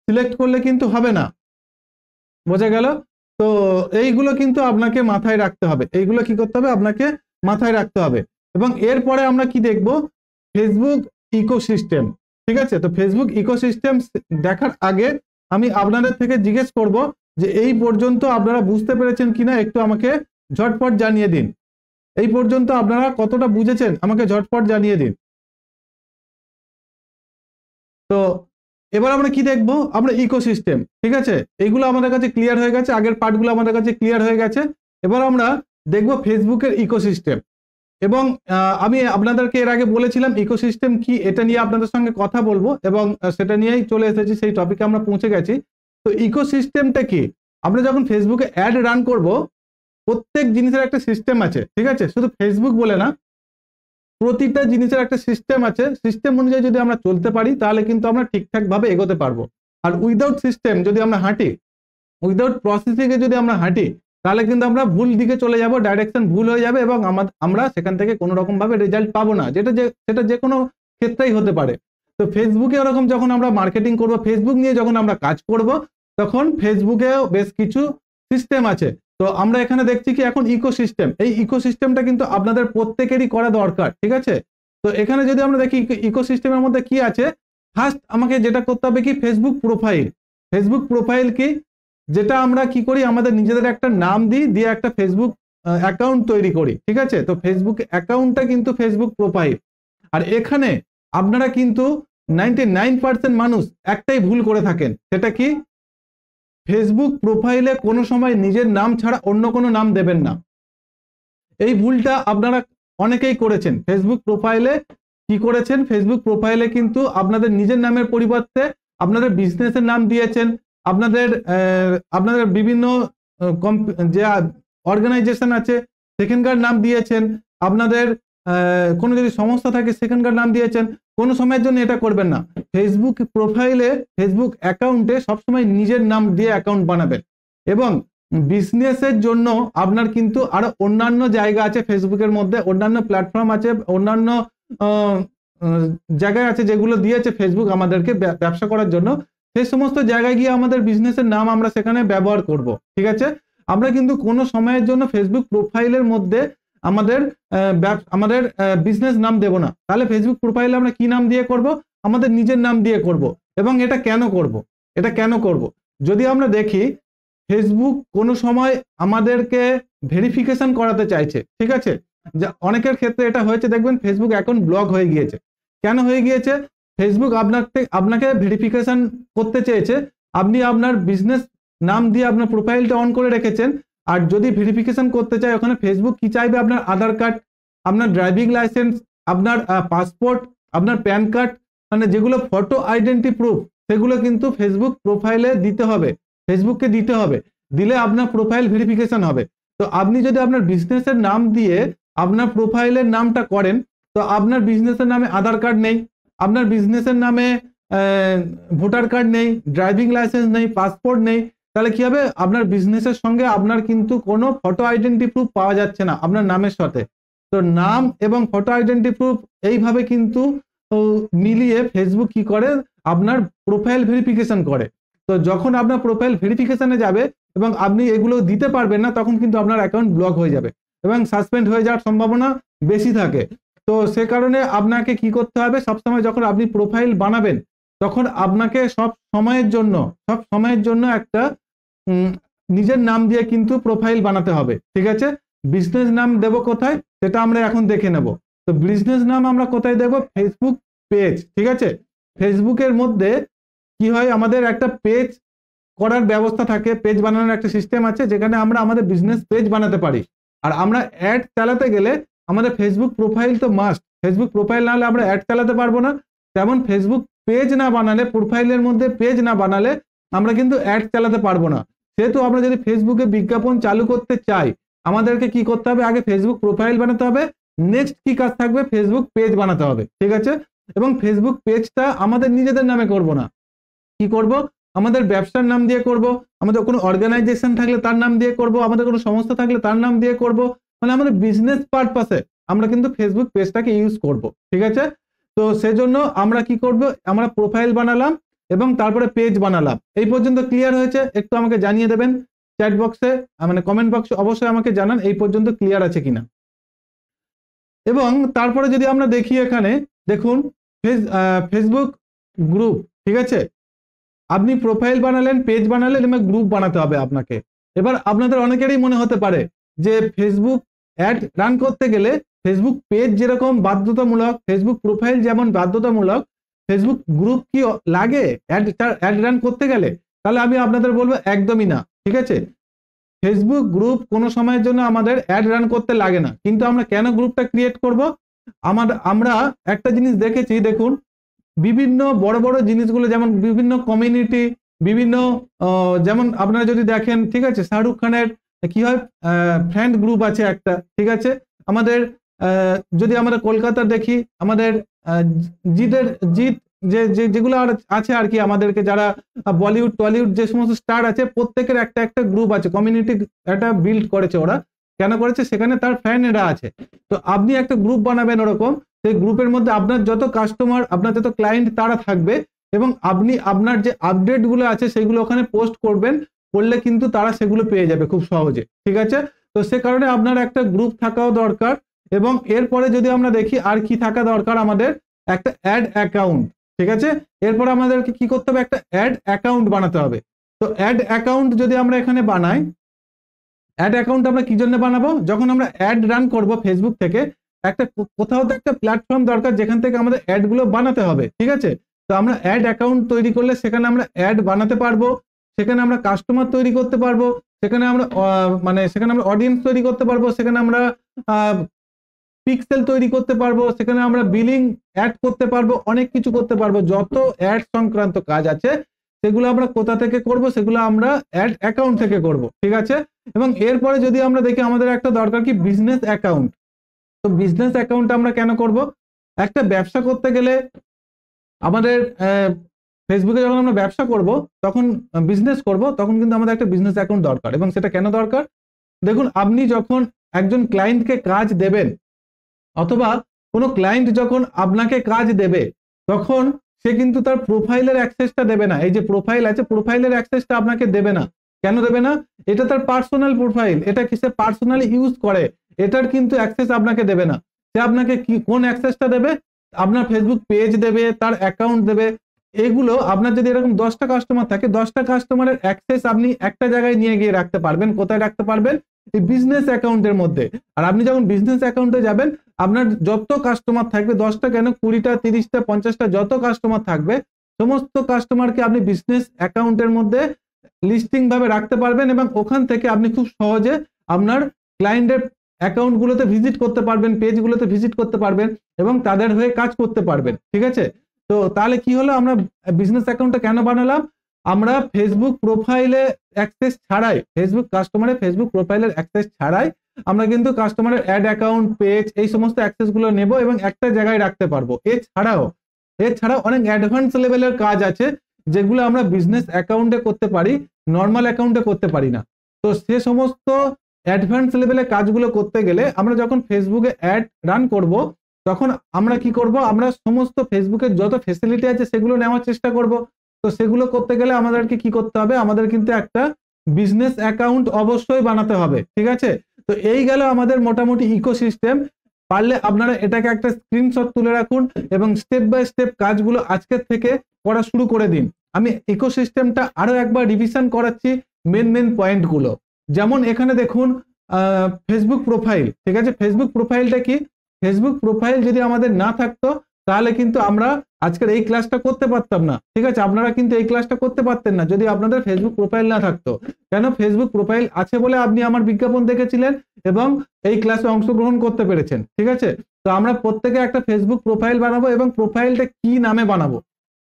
সিলেক্ট করলে কিন্তু হবে না, বোঝা গেল? তো এইগুলো কিন্তু আপনাকে মাথায় রাখতে হবে, এইগুলো কি করতে হবে, আপনাকে মাথায় রাখতে হবে। এবং এরপরে আমরা কি দেখব, ফেসবুক ইকোসিস্টেম। ঠিক আছে, তো ফেসবুক ইকোসিস্টেম দেখার আগে আমি আপনাদের থেকে জিজ্ঞেস করব যে এই পর্যন্ত আপনারা বুঝতে পেরেছেন কিনা একটু আমাকে ঝটপট জানিয়ে দিন। এই পর্যন্ত আপনারা কতটা বুঝেছেন আমাকে ঝটপট জানিয়ে দিন। তো এবার আমরা কি দেখবো, আমরা ইকোসিস্টেম। ঠিক আছে, এইগুলো আমাদের কাছে ক্লিয়ার হয়ে গেছে, আগের পার্টগুলো আমাদের কাছে ক্লিয়ার হয়ে গেছে। এবার আমরা দেখবো ফেসবুকের ইকোসিস্টেম। এবং আমি আপনাদেরকে এর আগে বলেছিলাম ইকোসিস্টেম কি, এটা নিয়ে আপনাদের সঙ্গে কথা বলবো এবং সেটা নিয়েই চলে এসেছি, সেই টপিকে আমরা পৌঁছে গেছি। তো ইকোসিস্টেমটা কি, আমরা যখন ফেসবুকে অ্যাড রান করব প্রত্যেক জিনিসের একটা সিস্টেম আছে। ঠিক আছে, শুধু ফেসবুক বলে না, প্রতিটা জিনিসের একটা সিস্টেম আছে, সিস্টেম অনুযায়ী যদি আমরা চলতে পারি তাহলে কিন্তু আমরা ঠিকঠাক ভাবে এগোতে পারবো। আর উইদাউট সিস্টেম যদি আমরা হাঁটি, উইদাউট প্রসেসিং এ যদি আমরা হাঁটি তাহলে কিন্তু আমরা ভুল দিকে চলে যাব, ডাইরেকশন ভুল হয়ে যাবে এবং আমরা সেখান থেকে কোনো রকম ভাবে রেজাল্ট পাবো না, সেটা যে কোনো ক্ষেত্রেই হতে পারে। তো ফেসবুকে এরকম যখন আমরা মার্কেটিং করব, ফেসবুক নিয়ে যখন আমরা কাজ করব, তখন ফেসবুকেও বেশ কিছু সিস্টেম আছে। তো আমরা এখানে দেখছি কি এখন ইকোসিস্টেম, এই ইকোসিস্টেমটা কিন্তু আপনাদের প্রত্যেকেরই করা দরকার। ঠিক আছে, তো এখানে যদি আমরা দেখি ইকোসিস্টেমের মধ্যে কি আছে, ফার্স্ট আমাকে যেটা করতে হবে কি, ফেসবুক প্রোফাইল। ফেসবুক প্রোফাইল কি, যেটা আমরা কি করি, আমাদের নিজেদের একটা নাম দিই, দিয়ে একটা ফেসবুক অ্যাকাউন্ট তৈরি করি। ঠিক আছে, তো ফেসবুক অ্যাকাউন্টটা কিন্তু ফেসবুক প্রোফাইল। আর এখানে আপনারা কিন্তু 99% মানুষ একটাই ভুল করে থাকেন, সেটা কি, ফেসবুক প্রোফাইলে কোনো সময় নিজের নাম ছাড়া অন্য কোনো নাম দেবেন না। এই ভুলটা আপনারা অনেকেই করেছেন। ফেসবুক প্রোফাইলে কি করেছেন, ফেসবুক প্রোফাইলে কিন্তু আপনাদের নিজের নামের পরিবর্তে আপনাদের বিজনেসের নাম দিয়েছেন, আপনাদের বিভিন্ন যে অর্গানাইজেশন আছে সেখানকার নাম দিয়েছেন, আপনাদের কোনো যদি সংস্থা থাকে সেখানকার নাম দিয়েছেন। কোনো সময়ের জন্য এটা করবেন না। ফেসবুক প্রোফাইলে, ফেসবুক অ্যাকাউন্টে সবসময় নিজের নাম দিয়ে অ্যাকাউন্ট বানাবেন। এবং বিজনেসের জন্য আপনার কিন্তু আরো অন্যান্য জায়গা আছে ফেসবুকের মধ্যে, অন্যান্য প্ল্যাটফর্ম আছে, অন্যান্য জায়গায় আছে যেগুলো দিয়েছে ফেসবুক আমাদেরকে ব্যবসা করার জন্য, সেই সমস্ত জায়গায় গিয়ে আমাদের বিজনেসের নাম আমরা সেখানে ব্যবহার করব। ঠিক আছে, আমরা কিন্তু কোনো সময়ের জন্য ফেসবুক প্রোফাইলের মধ্যে আমাদের আমাদের বিজনেস নাম দেব না। তাহলে ফেসবুক প্রোফাইলে আমরা কি নাম দিয়ে করব? আমাদের নিজের নাম দিয়ে করব। এবং এটা কেন করব? যদি আমরা দেখি ফেসবুক কোনো সময় আমাদেরকে ভেরিফিকেশন করাতে চাইছে। ঠিক আছে, অনেকের ক্ষেত্রে এটা হয়েছে, দেখবেন ফেসবুক অ্যাকাউন্ট ব্লক হয়ে গিয়েছে। কেন হয়ে গিয়েছে? ফেসবুক আপনাকে ভেরিফিকেশন করতে চেয়েছে। আপনি আপনার বিজনেস নাম দিয়ে আপনার প্রোফাইলটা অন করে রেখেছেন, আর যদি ভেরিফিকেশন করতে চায় ওখানে ফেসবুক কি চাইবে? আপনার আধার কার্ড, আপনার ড্রাইভিং লাইসেন্স, আপনার পাসপোর্ট, আপনার প্যান কার্ড, মানে যেগুলো ফটো আইডেন্টি প্রুফ, সেগুলো কিন্তু ফেসবুক প্রোফাইলে দিতে হবে, ফেসবুককে দিতে হবে। দিলে আপনার প্রোফাইল ভেরিফিকেশন হবে। তো আপনি যদি আপনার বিজনেসের নাম দিয়ে আপনার প্রোফাইলের নামটা করেন, তো আপনার বিজনেসের নামে আধার কার্ড নেই, আপনার বিজনেসের নামে ভোটার কার্ড নেই, ড্রাইভিং লাইসেন্স নেই, পাসপোর্ট নেই, তাহলে কি হবে? আপনার বিজনেসের সঙ্গে আপনার কিন্তু কোনো ফটো আইডেন্টি প্রুফ পাওয়া যাচ্ছে না আপনার নামের সাথে। তো নাম এবং ফটো আইডেন্টি প্রুফ এইভাবে কিন্তু মিলিয়ে ফেসবুক কি করে? আপনার প্রোফাইল ভেরিফিকেশন করে। তো যখন আপনার প্রোফাইল ভেরিফিকেশনে যাবে এবং আপনি এগুলো দিতে পারবেন না, তখন কিন্তু আপনার অ্যাকাউন্ট ব্লক হয়ে যাবে এবং সাসপেন্ড হয়ে যাওয়ার সম্ভাবনা বেশি থাকে। তো সে কারণে আপনাকে কি করতে হবে? সবসময় যখন আপনি প্রোফাইল বানাবেন, তখন আপনাকে সব সময়ের জন্য একটা নিজের নাম দিয়ে কিন্তু প্রোফাইল বানাতে হবে। ঠিক আছে, বিজনেস নাম দেব কোথায় সেটা আমরা এখন দেখে নেব। তো বিজনেস নাম আমরা কোথায় দেব? Facebook page. ঠিক আছে, ফেসবুকের মধ্যে কি হয়? আমাদের একটা পেজ করার ব্যবস্থা থাকে, পেজ বানানোর একটা সিস্টেম আছে, যেখানে আমরা আমাদের বিজনেস পেজ বানাতে পারি। আর আমরা অ্যাড চালাতে গেলে আমাদের ফেসবুক প্রোফাইল তো মাস্ট। ফেসবুক প্রোফাইল না হলে আমরা অ্যাড চালাতে পারবো না। তেমন ফেসবুক পেজ না বানালে, প্রোফাইলের মধ্যে পেজ না বানালে আমরা কিন্তু অ্যাড চালাতে পারবো না। সেহেতু আমরা যদি ফেসবুকে বিজ্ঞাপন চালু করতে চাই, আমাদেরকে কি করতে হবে? আগে ফেসবুক প্রোফাইল বানাতে হবে, নেক্সট কি কাজ থাকবে? ফেসবুক পেজ বানাতে হবে। ঠিক আছে, এবং ফেসবুক পেজটা আমাদের নিজেদের নামে করব না, কি করব? আমাদের ব্যবসার নাম দিয়ে করব, আমাদের কোনো অর্গানাইজেশন থাকলে তার নাম দিয়ে করব, আমাদের কোনো সংস্থা থাকলে তার নাম দিয়ে করব, মানে আমাদের বিজনেস পারপাসে আমরা কিন্তু ফেসবুক পেজটাকে ইউজ করব। ঠিক আছে, তো সেজন্য আমরা কি করব? আমরা প্রোফাইল বানালাম এবং তারপরে পেজ বানালাম। এই পর্যন্ত ক্লিয়ার হয়েছে? একটু আমাকে জানিয়ে দেবেন চ্যাট বক্সে, মানে কমেন্ট বক্সে অবশ্যই আমাকে জানান এই পর্যন্ত ক্লিয়ার আছে কিনা। এবং তারপরে যদি আমরা দেখি, এখানে দেখুন ফেসবুক গ্রুপ। ঠিক আছে, আপনি প্রোফাইল বানালেন, পেজ বানালেন এবং গ্রুপ বানাতে হবে আপনাকে। এবার আপনাদের অনেকেরই মনে হতে পারে যে ফেসবুক অ্যাড রান করতে গেলে ফেসবুক পেজ যেরকম বাধ্যতামূলক, ফেসবুক প্রোফাইল যেমন বাধ্যতামূলক, ফেসবুক গ্রুপ কি লাগে অ্যাড রান করতে গেলে? তাহলে আমি আপনাদের বলবো একদমই না। ঠিক আছে, ফেসবুক গ্রুপ কোনো সময়ের জন্য আমাদের অ্যাড রান করতে লাগে না। কিন্তু আমরা কেন গ্রুপটা ক্রিয়েট করব? আমরা একটা জিনিস দেখেছি, দেখুন বিভিন্ন বড় বড় জিনিসগুলো, যেমন বিভিন্ন কমিউনিটি, বিভিন্ন যেমন আপনারা যদি দেখেন, ঠিক আছে, শাহরুখ খানের কি হয় ফ্রেন্ড গ্রুপ আছে একটা। ঠিক আছে, আমাদের যদি আমরা কলকাতার দেখি, আমাদের জিৎ যেগুলো আছে আর কি, আমাদেরকে যারা বলিউড টলিউড যে সমস্ত স্টার আছে, প্রত্যেকের একটা একটা গ্রুপ আছে, কমিউনিটি একটা বিল্ড করেছে ওরা। কেন করেছে? সেখানে তার ফ্যানেরা আছে। তো আপনি একটা গ্রুপ বানাবেন ওরকম, সেই গ্রুপের মধ্যে আপনার যত কাস্টমার, আপনার যত ক্লায়েন্ট তারা থাকবে, এবং আপনি আপনার যে আপডেট গুলো আছে সেগুলো ওখানে পোস্ট করবেন, করলে কিন্তু তারা সেগুলো পেয়ে যাবে খুব সহজে। ঠিক আছে, তো সে কারণে আপনার একটা গ্রুপ থাকাও দরকার। এবং এরপরে যদি আমরা দেখি আর কি থাকা দরকার, আমাদের একটা অ্যাড অ্যাকাউন্ট। ঠিক আছে, এরপর আমাদেরকে কি করতে হবে? একটা অ্যাড অ্যাকাউন্ট বানাতে হবে। তো অ্যাড অ্যাকাউন্ট যদি আমরা এখানে বানাই, অ্যাড অ্যাকাউন্ট আমরা কি জন্য বানাবো? যখন আমরা অ্যাড রান করব ফেসবুক থেকে, একটা কোথাও তো একটা প্ল্যাটফর্ম দরকার যেখান থেকে আমাদের অ্যাড গুলো বানাতে হবে। ঠিক আছে, তো আমরা অ্যাড অ্যাকাউন্ট তৈরি করলে সেখানে আমরা অ্যাড বানাতে পারবো, সেখানে আমরা কাস্টমার তৈরি করতে পারবো, সেখানে আমরা সেখানে আমরা অডিয়েন্স তৈরি করতে পারবো, সেখানে আমরা পিক্সেল তৈরি করতে পারবো, সেখানে আমরা বিলিং অ্যাড করতে পারবো, অনেক কিছু করতে পারবো। যত অ্যাড সংক্রান্ত কাজ আছে সেগুলো আমরা কোথা থেকে করব? সেগুলো আমরা অ্যাড অ্যাকাউন্ট থেকে করব। ঠিক আছে, এবং এরপরে যদি আমরা দেখি, আমাদের একটা দরকার কি? Business account. তো বিজনেস অ্যাকাউন্ট আমরা কেন করব? একটা ব্যবসা করতে গেলে আমাদের ফেসবুকে যখন আমরা ব্যবসা করব, তখন বিজনেস করব, তখন কিন্তু আমাদের একটা বিজনেস অ্যাকাউন্ট দরকার। এবং সেটা কেন দরকার? দেখুন, আপনি যখন একজন ক্লায়েন্টকে কাজ দেবেন, অথবা কোনো ক্লায়েন্ট যখন আপনাকে কাজ দেবে তখন সে কিন্তু তার প্রোফাইলের অ্যাক্সেসটা দেবে না। এই যে প্রোফাইল আছে, প্রোফাইলের অ্যাক্সেসটা আপনাকে দেবে না। কেন দেবে না? এটা তার পার্সোনাল প্রোফাইল, এটা কি সে পার্সোনালি ইউজ করে, এটার কিন্তু অ্যাক্সেস আপনাকে দেবে না। সে আপনাকে কি কোন অ্যাক্সেসটা দেবে? আপনার ফেসবুক পেজ দেবে, তার অ্যাকাউন্ট দেবে। এগুলো আপনার যদি এরকম 10টা কাস্টমার থাকে, 10টা কাস্টমারের অ্যাক্সেস আপনি একটা জায়গায় নিয়ে গিয়ে রাখতে পারবেন। কোথায় রাখতে পারবেন? এই বিজনেস অ্যাকাউন্টের মধ্যে। আর আপনি যখন বিজনেস অ্যাকাউন্টে যাবেন, আপনার যত কাস্টমার থাকবে, 10টা কেন 20টা 30টা 50টা যত কাস্টমার থাকবে, সমস্ত কাস্টমারকে আপনি বিজনেস অ্যাকাউন্টের মধ্যে লিস্টিং ভাবে রাখতে পারবেন এবং ওখান থেকে আপনি খুব সহজে আপনার ক্লায়েন্টের অ্যাকাউন্টগুলোতে ভিজিট করতে পারবেন, পেজগুলোতে ভিজিট করতে পারবেন এবং তাদের হয়ে কাজ করতে পারবেন। ঠিক আছে? তো তাহলে কি হলো, আমরা বিজনেস অ্যাকাউন্টটা কেন বানালাম? আমরা ফেসবুক প্রোফাইলে অ্যাক্সেস ছাড়াই, ফেসবুক কাস্টমারের ফেসবুক প্রোফাইলের অ্যাক্সেস ছাড়াই আমরা কিন্তু কাস্টমারের অ্যাড অ্যাকাউন্ট, পেজ, এই সমস্ত অ্যাক্সেস গুলো নেব এবং একটা জায়গায় রাখতে পারবো। এছাড়াও অনেক অ্যাডভান্স লেভেলের কাজ আছে যেগুলো আমরা বিজনেস অ্যাকাউন্টে করতে পারি, নর্মাল অ্যাকাউন্টে করতে পারি না। তো সে সমস্ত অ্যাডভান্স লেভেলের কাজগুলো করতে গেলে আমরা যখন ফেসবুকে অ্যাড রান করব, তখন আমরা কি করব, আমরা সমস্ত ফেসবুকের যত ফেসিলিটি আছে সেগুলো নেওয়ার চেষ্টা করব। তো সেগুলো করতে গেলে আমাদেরকে কি করতে হবে? আমাদের কিন্তু একটা বিজনেস অ্যাকাউন্ট অবশ্যই বানাতে হবে। ঠিক আছে? তো এই গেল আমাদের মোটামুটি ইকোসিস্টেম। পারলে আপনারা এটাকে একটা স্ক্রিনশট তুলে রাখুন এবং স্টেপ বাই স্টেপ কাজগুলো আজকের থেকে করা শুরু করে দিন। আমি ইকোসিস্টেমটা আরো একবার রিভিশন করাচ্ছি, মেন পয়েন্টগুলো। যেমন এখানে দেখুন ফেসবুক প্রোফাইল। ঠিক আছে? ফেসবুক প্রোফাইলটা কি? ফেসবুক প্রোফাইল যদি আমাদের না থাকতো তাহলে কিন্তু আমরা আজকের এই ক্লাসটা করতে পারতাম না। ঠিক আছে? আপনারা কিন্তু এই ক্লাসটা করতে পারতেন না যদি আপনাদের ফেসবুক প্রোফাইল না থাকতো। কেন? ফেসবুক প্রোফাইল আছে বলে আপনি আমার বিজ্ঞাপন দেখেছিলেন এবং এই ক্লাসে অংশগ্রহণ করতে পেরেছেন। ঠিক আছে? তো আমরা প্রত্যেকে একটা ফেসবুক প্রোফাইল বানাবো এবং প্রোফাইলটা কি নামে বানাবো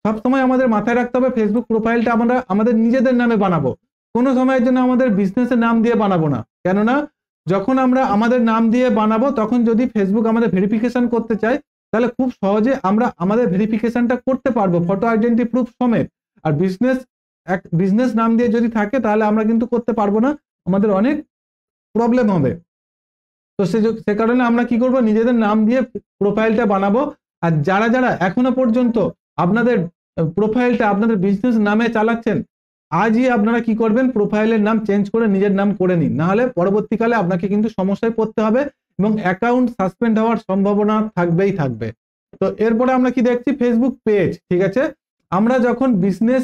সবসময় আমাদের মাথায় রাখতে হবে। ফেসবুক প্রোফাইলটা আমরা আমাদের নিজেদের নামে বানাবো, কোনো সময়ের জন্য আমাদের বিজনেসের নাম দিয়ে বানাবো না। কেননা যখন আমরা আমাদের নাম দিয়ে বানাবো তখন যদি ফেসবুক আমাদের ভেরিফিকেশন করতে চায় তাহলে খুব সহজে আমরা আমাদের ভেরিফিকেশনটা করতে পারবো ফটো আইডেন্টি প্রুফ সমেত। আর বিজনেস নাম দিয়ে যদি থাকে তাহলে আমরা কিন্তু করতে পারবো না, আমাদের অনেক প্রবলেম হবে। তো সে কারণে আমরা কি করব, নিজেদের নাম দিয়ে প্রোফাইলটা বানাবো। আর যারা যারা এখনো পর্যন্ত আপনাদের প্রোফাইলটা আপনাদের বিজনেস নামে চালাচ্ছেন, আজই আপনারা কি করবেন, প্রোফাইলের নাম চেঞ্জ করে নিজের নাম করে নিন, না হলে পরবর্তীকালে আপনাকে কিন্তু সমস্যায় পড়তে হবে এবং অ্যাকাউন্ট সাসপেন্ড হওয়ার সম্ভাবনা থাকবেই থাকবে। তো এরপরে আমরা কি দেখছি, ফেসবুক পেজ। ঠিক আছে? আমরা যখন বিজনেস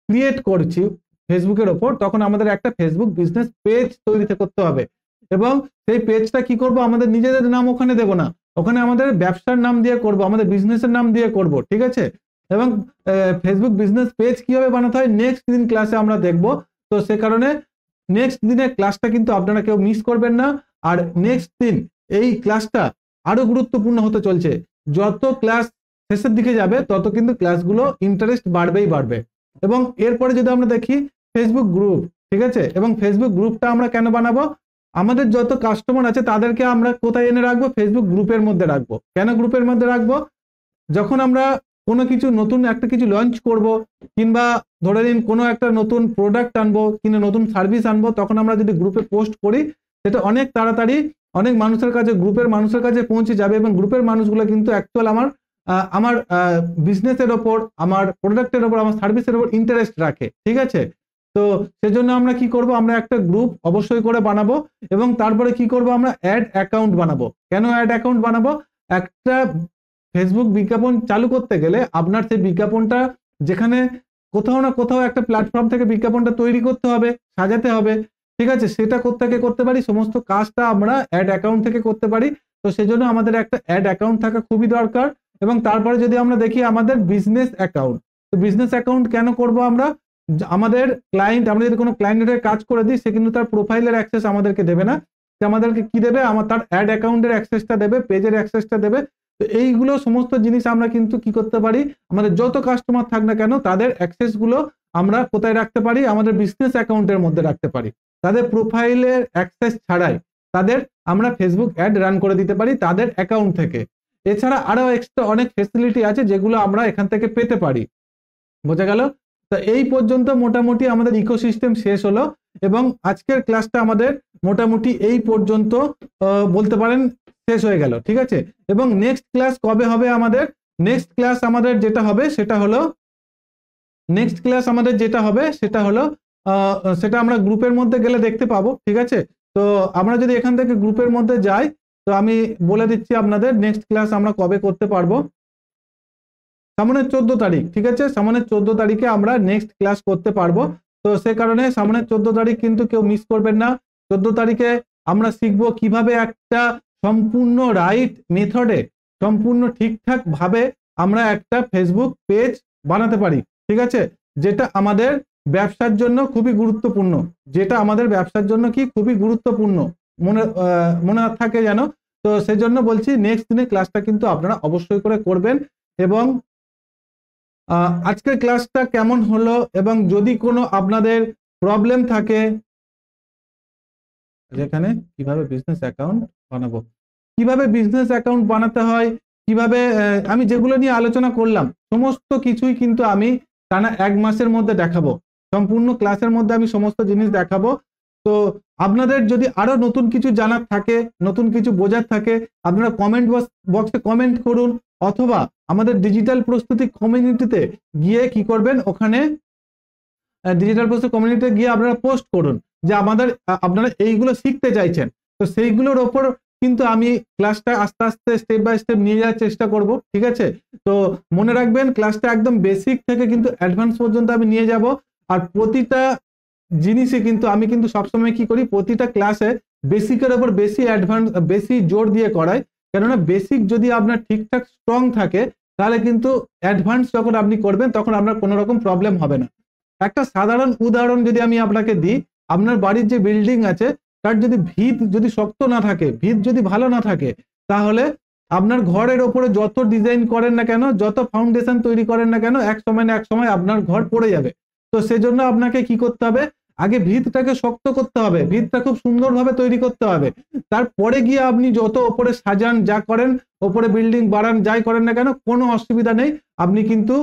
ক্রিয়েট করছি ফেসবুকের ওপর, তখন আমাদের একটা ফেসবুক বিজনেস পেজ তৈরি করতে হবে এবং সেই পেজটা কি করব, আমাদের নিজেদের নাম ওখানে দেব না, ওখানে আমাদের ব্যবসার নাম দিয়ে করব, আমাদের বিজনেসের নাম দিয়ে করব। ঠিক আছে? এবং ফেসবুক বিজনেস পেজ কিভাবে বানাতে হয় নেক্সট দিন ক্লাসে আমরা দেখব। তো সে কারণে নেক্সট দিনের ক্লাসটা কিন্তু আপনারা কেউ মিস করবেন না। আর নেক্সট দিন এই ক্লাসটা আরো গুরুত্বপূর্ণ হতে চলছে। যত ক্লাস শেষের দিকে যাবে তত কিন্তু ক্লাসগুলো ইন্টারেস্ট বাড়বেই বাড়বে। এবং এরপরে যদি আমরা দেখি ফেসবুক গ্রুপ। ঠিক আছে? এবং ফেসবুক গ্রুপটা আমরা কেন বানাবো, আমাদের যত কাস্টমার আছে তাদেরকে আমরা কোথায় এনে রাখবো, ফেসবুক গ্রুপের মধ্যে রাখবো। কেন গ্রুপের মধ্যে রাখবো? যখন আমরা কোনো কিছু নতুন একটা কিছু লঞ্চ করব কিংবা ধরে নিন কোনো একটা নতুন প্রোডাক্ট আনবো কিংবা নতুন সার্ভিস আনবো, তখন আমরা যদি গ্রুপে পোস্ট করি সেটা অনেক তাড়াতাড়ি অনেক মানুষের কাছে, গ্রুপের মানুষের কাছে পৌঁছে যাবে এবং গ্রুপের মানুষগুলো কিন্তু অ্যাকচুয়াল আমার বিজনেসের ওপর, আমার প্রোডাক্টের ওপর, আমার সার্ভিসের ওপর ইন্টারেস্ট রাখে। ঠিক আছে? তো সেজন্য আমরা কি করব, আমরা একটা গ্রুপ অবশ্যই করে বানাবো এবং তারপরে কি করব, আমরা অ্যাড অ্যাকাউন্ট বানাবো। কেন অ্যাড অ্যাকাউন্ট বানাবো? একটা ফেসবুক বিজ্ঞাপন চালু করতে গেলে আপনার সেই বিজ্ঞাপনটা যেখানে কোথাও না কোথাও একটা প্ল্যাটফর্ম থেকে বিজ্ঞাপনটা তৈরি করতে হবে, সাজাতে হবে। ঠিক আছে? সেটা করতে পারি, সমস্ত কাজটা আমরা অ্যাড অ্যাকাউন্ট থেকে করতে পারি। তো সেজন্য আমাদের একটা অ্যাড অ্যাকাউন্ট থাকা খুবই দরকার। এবং তারপরে যদি আমরা দেখি আমাদের বিজনেস অ্যাকাউন্ট, তো বিজনেস অ্যাকাউন্ট কেন করব আমরা, আমাদের ক্লায়েন্ট, আমরা যদি কোনো ক্লায়েন্টের কাজ করে দিই সে কিন্তু তার প্রোফাইলের অ্যাক্সেস আমাদেরকে দেবে না, সে আমাদেরকে কি দেবে, তার অ্যাড অ্যাকাউন্টের অ্যাক্সেসটা দেবে, পেজের অ্যাক্সেসটা দেবে। তো এইগুলো সমস্ত জিনিস আমরা কিন্তু কি করতে পারি, আমাদের যত কাস্টমার থাক না কেন তাদের অ্যাক্সেস গুলো আমরা কোথায় রাখতে পারি, আমাদের বিজনেস অ্যাকাউন্টের মধ্যে রাখতে পারি। তাদের প্রোফাইলের অ্যাক্সেস ছাড়াই তাদের আমরা ফেসবুক অ্যাড রান করে দিতে পারি তাদের অ্যাকাউন্ট থেকে। এছাড়া আরো এক্সট্রা অনেক ফেসিলিটি আছে যেগুলো আমরা এখান থেকে পেতে পারি। বোঝা গেল? তো এই পর্যন্ত মোটামুটি আমাদের ইকোসিস্টেম শেষ হলো এবং আজকের ক্লাসটা আমাদের মোটামুটি এই পর্যন্ত বলতে পারেন শেষ হয়ে গেল, ঠিক আছে। এবং নেক্সট ক্লাস কবে হবে আমাদের? নেক্সট ক্লাস আমাদের যেটা হবে সেটা হলো সেটা আমরা গ্রুপের মধ্যে গেলে দেখতে পাবো, ঠিক আছে। তো আমরা যদি এখান থেকে গ্রুপের মধ্যে যাই, তো আমি বলে দিচ্ছি আপনাদের নেক্সট ক্লাস আমরা কবে করতে পারবো। সামনের 14 তারিখ, ঠিক আছে, সামনের 14 তারিখে আমরা নেক্সট ক্লাস করতে পারবো। তো সে কারণে সামনের 14 তারিখ কিন্তু কেউ মিস করবেন না। 14 তারিখে আমরা শিখবো কিভাবে একটা সম্পূর্ণ রাইট মেথডে, সম্পূর্ণ ঠিকঠাক ভাবে আমরা একটা ফেসবুক পেজ বানাতে পারি, ঠিক আছে, যেটা আমাদের ব্যবসার জন্য খুবই গুরুত্বপূর্ণ, যেটা আমাদের ব্যবসার জন্য কি খুবই গুরুত্বপূর্ণ, মনে থাকে যেন। তো সেজন্য বলছি নেক্সট দিনে ক্লাসটা কিন্তু আপনারা অবশ্যই করে করবেন। এবং আজকের ক্লাসটা কেমন হলো, এবং যদি কোনো আপনাদের প্রবলেম থাকে, যেখানে কিভাবে বিজনেস অ্যাকাউন্ট বানাবো, কিভাবে বিজনেস অ্যাকাউন্ট বানাতে হয়, কিভাবে আমি যেগুলো নিয়ে আলোচনা করলাম সমস্ত কিছুই কিন্তু আমি টানা 1 মাসের মধ্যে দেখাবো। সম্পূর্ণ ক্লাসের মধ্যে আমি সমস্ত জিনিস দেখাবো। তো আপনাদের যদি আরো নতুন কিছু জানার থাকে, নতুন কিছু বোঝার থাকে, আপনারা কমেন্ট বক্সে কমেন্ট করুন, অথবা আমাদের ডিজিটাল প্রস্তুতি কমিউনিটিতে গিয়ে কি করবেন, ওখানে ডিজিটাল প্রস্তুতি কমিউনিটিতে গিয়ে আপনারা পোস্ট করুন যে আপনারা এইগুলো শিখতে চাইছেন। তো সেইগুলোর ওপর কিন্তু আমি ক্লাসটা আস্তে আস্তে স্টেপ বাই স্টেপ নিয়ে যাওয়ার চেষ্টা করব, ঠিক আছে। তো মনে রাখবেন ক্লাসটা একদম বেসিক থেকে কিন্তু অ্যাডভান্স পর্যন্ত আমি নিয়ে যাব। আর প্রতিটা জিনিসে কিন্তু আমি কিন্তু সবসময় কি করি, প্রতিটা ক্লাসে বেসিকের ওপর বেশি জোর দিয়ে করাই। কেননা বেসিক যদি আপনার ঠিকঠাক স্ট্রং থাকে, তাহলে কিন্তু অ্যাডভান্স যখন আপনি করবেন তখন আপনার কোনো রকম প্রবলেম হবে না। একটা সাধারণ উদাহরণ যদি আমি আপনাকে দিই, আপনার বাড়ির যে বিল্ডিং আছে তার যদি ভিত যদি শক্ত না থাকে, ভিত যদি ভালো না থাকে, তাহলে আপনার ঘরের ওপরে যত ডিজাইন করেন না কেন, যত ফাউন্ডেশন তৈরি করেন না কেন, এক সময় না এক সময় আপনার ঘর পড়ে যাবে। তো সেজন্য আপনাকে কি করতে হবে, আগে ভিতটাকে শক্ত করতে হবে, ভিতটা খুব সুন্দরভাবে তৈরি করতে হবে। তারপরে গিয়ে আপনি যত ওপরে সাজান, যা করেন, ওপরে বিল্ডিং বাড়ান, যাই করেন না কেন, কোনো অসুবিধা নেই। আপনি কিন্তু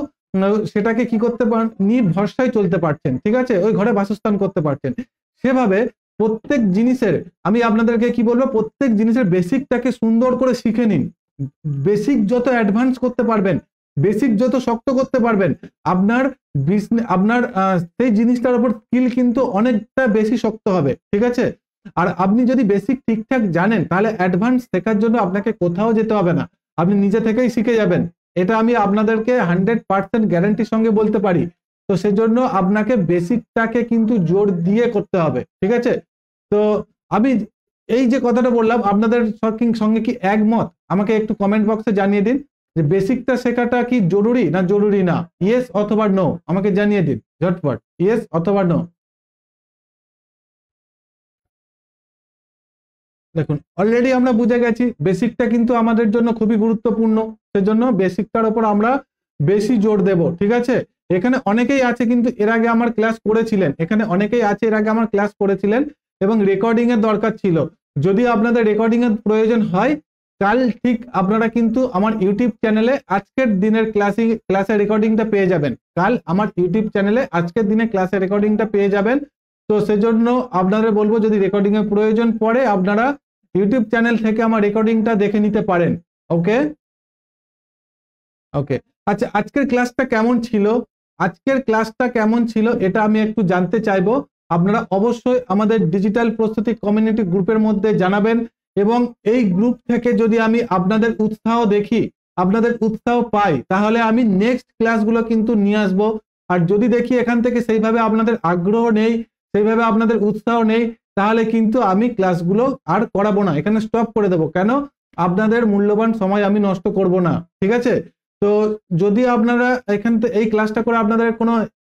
সেটাকে কি করতে পারেন, নির্ভরসায় চলতে পারছেন, ঠিক আছে, ওই ঘরে বাসস্থান করতে পারছেন। সেভাবে প্রত্যেক জিনিসের আমি আপনাদেরকে কি বলবো, প্রত্যেক জিনিসের বেসিকটাকে সুন্দর করে শিখে নিন। বেসিক যত অ্যাডভান্স করতে পারবেন, বেসিক যত শক্ত করতে পারবেন, আপনার সেই জিনিসটার উপর স্কিল কিন্তু অনেকটা বেশি শক্ত হবে, ঠিক আছে। আর আপনি যদি বেসিক ঠিকঠাক জানেন, তাহলে অ্যাডভান্স শেখার জন্য আপনাকে কোথাও যেতে হবে না, আপনি নিজে থেকেই শিখে যাবেন। এটা আমি আপনাদেরকে 100% গ্যারান্টির সঙ্গে বলতে পারি। তো সেজন্য আপনাকে বেসিকটাকে কিন্তু জোর দিয়ে করতে হবে, ঠিক আছে। তো আমি এই যে কথাটা বললাম, আপনাদের সঙ্গে কি একমত? আমাকে একটু কমেন্ট বক্সে জানিয়ে দিন যে বেসিকটা শেখাটা কি জরুরি না জরুরি না, ইয়েস অথবা নো আমাকে জানিয়ে দিন ঝটপট, ইয়েস অথবা নো। দেখুন অলরেডি আমরা বুঝে গেছি বেসিকটা কিন্তু আমাদের জন্য খুবই গুরুত্বপূর্ণ, সেজন্য বেসিকটার উপর আমরা বেশি জোর দেব, ঠিক আছে। এখানে অনেকেই আছে কিন্তু এর আগে আমার ক্লাস করেছিলেন, এখানে অনেকেই আছে এর আগে আমার ক্লাস করেছিলেন এবং রেকর্ডিং এর দরকার ছিল। যদি আপনাদের রেকর্ডিং এর প্রয়োজন হয়, কাল ঠিক আপনারা কিন্তু আমার ইউটিউব চ্যানেলে আজকের দিনের ক্লাসের রেকর্ডিংটা পেয়ে যাবেন। কাল আমার ইউটিউব চ্যানেলে আজকের দিনে ক্লাসের রেকর্ডিংটা পেয়ে যাবেন। তো সেজন্য আপনাদের বলবো যদি রেকর্ডিং এর প্রয়োজন পড়ে, আপনারা ইউটিউব চ্যানেল থেকে আমার রেকর্ডিংটা দেখে নিতে পারেন। ওকে ওকে আচ্ছা, আজকের ক্লাসটা কেমন ছিল, আজকের ক্লাসটা কেমন ছিল এটা আমি একটু জানতে চাইবো। আপনারা অবশ্যই আমাদের ডিজিটাল প্রস্তুতি কমিউনিটি গ্রুপের মধ্যে জানাবেন, এবং এই গ্রুপ থেকে যদি আমি আপনাদের উৎসাহ দেখি, আপনাদের উৎসাহ পাই, তাহলে আমি নেক্সট ক্লাসগুলো কিন্তু নিয়ে আসবো। আর যদি দেখি এখান থেকে সেইভাবে আপনাদের আগ্রহ নেই, সেইভাবে আপনাদের উৎসাহ নেই, তাহলে কিন্তু আমি ক্লাসগুলো আর করাবো না, এখানে স্টপ করে দেবো। কেন? আপনাদের মূল্যবান সময় আমি নষ্ট করব না, ঠিক আছে। তো যদি আপনারা এখান থেকে এই ক্লাসটা করে আপনাদের কোনো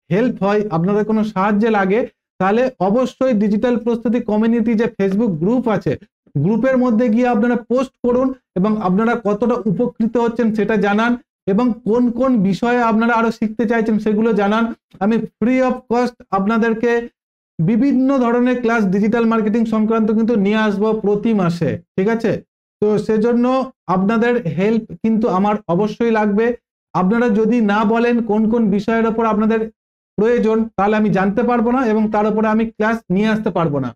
হেল্প হয়, আপনাদের কোনো সাহায্য লাগে, তাহলে অবশ্যই ডিজিটাল প্রস্তুতি কমিউনিটি যে ফেসবুক গ্রুপ আছে, গ্রুপের মধ্যে গিয়ে আপনারা পোস্ট করুন এবং আপনারা কতটা উপকৃত হচ্ছেন সেটা জানান, এবং কোন কোন বিষয়ে আপনারা আরো শিখতে চাইছেন সেগুলো জানান। আমি ফ্রি অফ কস্ট আপনাদেরকে বিভিন্ন ধরনের ক্লাস ডিজিটাল মার্কেটিং সংক্রান্ত কিন্তু নিয়ে আসবো প্রতি মাসে, ঠিক আছে। তো সেজন্য আপনাদের হেল্প কিন্তু আমার অবশ্যই লাগবে। আপনারা যদি না বলেন কোন কোন বিষয়ের উপর আপনাদের প্রয়োজন, তাহলে আমি জানতে পারবো না এবং তার উপরে আমি ক্লাস নিয়ে আসতে পারবো না।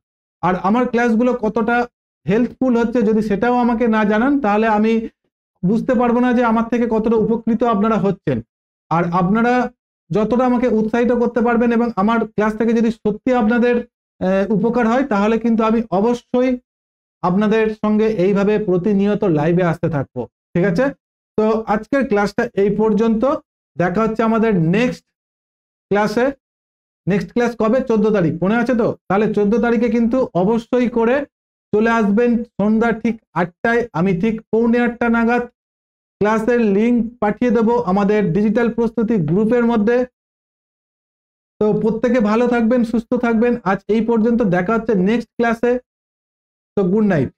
আর আমার ক্লাসগুলো কতটা হেল্পফুল হচ্ছে যদি সেটাও আমাকে না জানান, তাহলে আমি বুঝতে পারবো না যে আমার থেকে কতটা উপকৃত আপনারা হচ্ছেন। আর আপনারা যতটা আমাকে উৎসাহিত করতে পারবেন এবং আমার ক্লাস থেকে যদি সত্যি আপনাদের উপকার হয়, তাহলে কিন্তু আমি অবশ্যই আপনাদের সঙ্গে এইভাবে প্রতিনিয়ত লাইভে আসতে থাকবো। ঠিক আছে, তো আজকের ক্লাসটা এই পর্যন্ত। দেখা হচ্ছে আমাদের নেক্সট ক্লাসে। নেক্সট ক্লাস কবে? 14 তারিখ, মনে আছে তো? তাহলে 14 তারিখে কিন্তু অবশ্যই করে চলে আসবেন সন্ধ্যা ঠিক 8টায়। আমি ঠিক 7:45 নাগাদ ক্লাসের লিঙ্ক পাঠিয়ে দেবো আমাদের ডিজিটাল প্রস্তুতি গ্রুপের মধ্যে। তো প্রত্যেকে ভালো থাকবেন, সুস্থ থাকবেন। আজ এই পর্যন্ত, দেখা হচ্ছে নেক্সট ক্লাসে। তো গুড নাইট।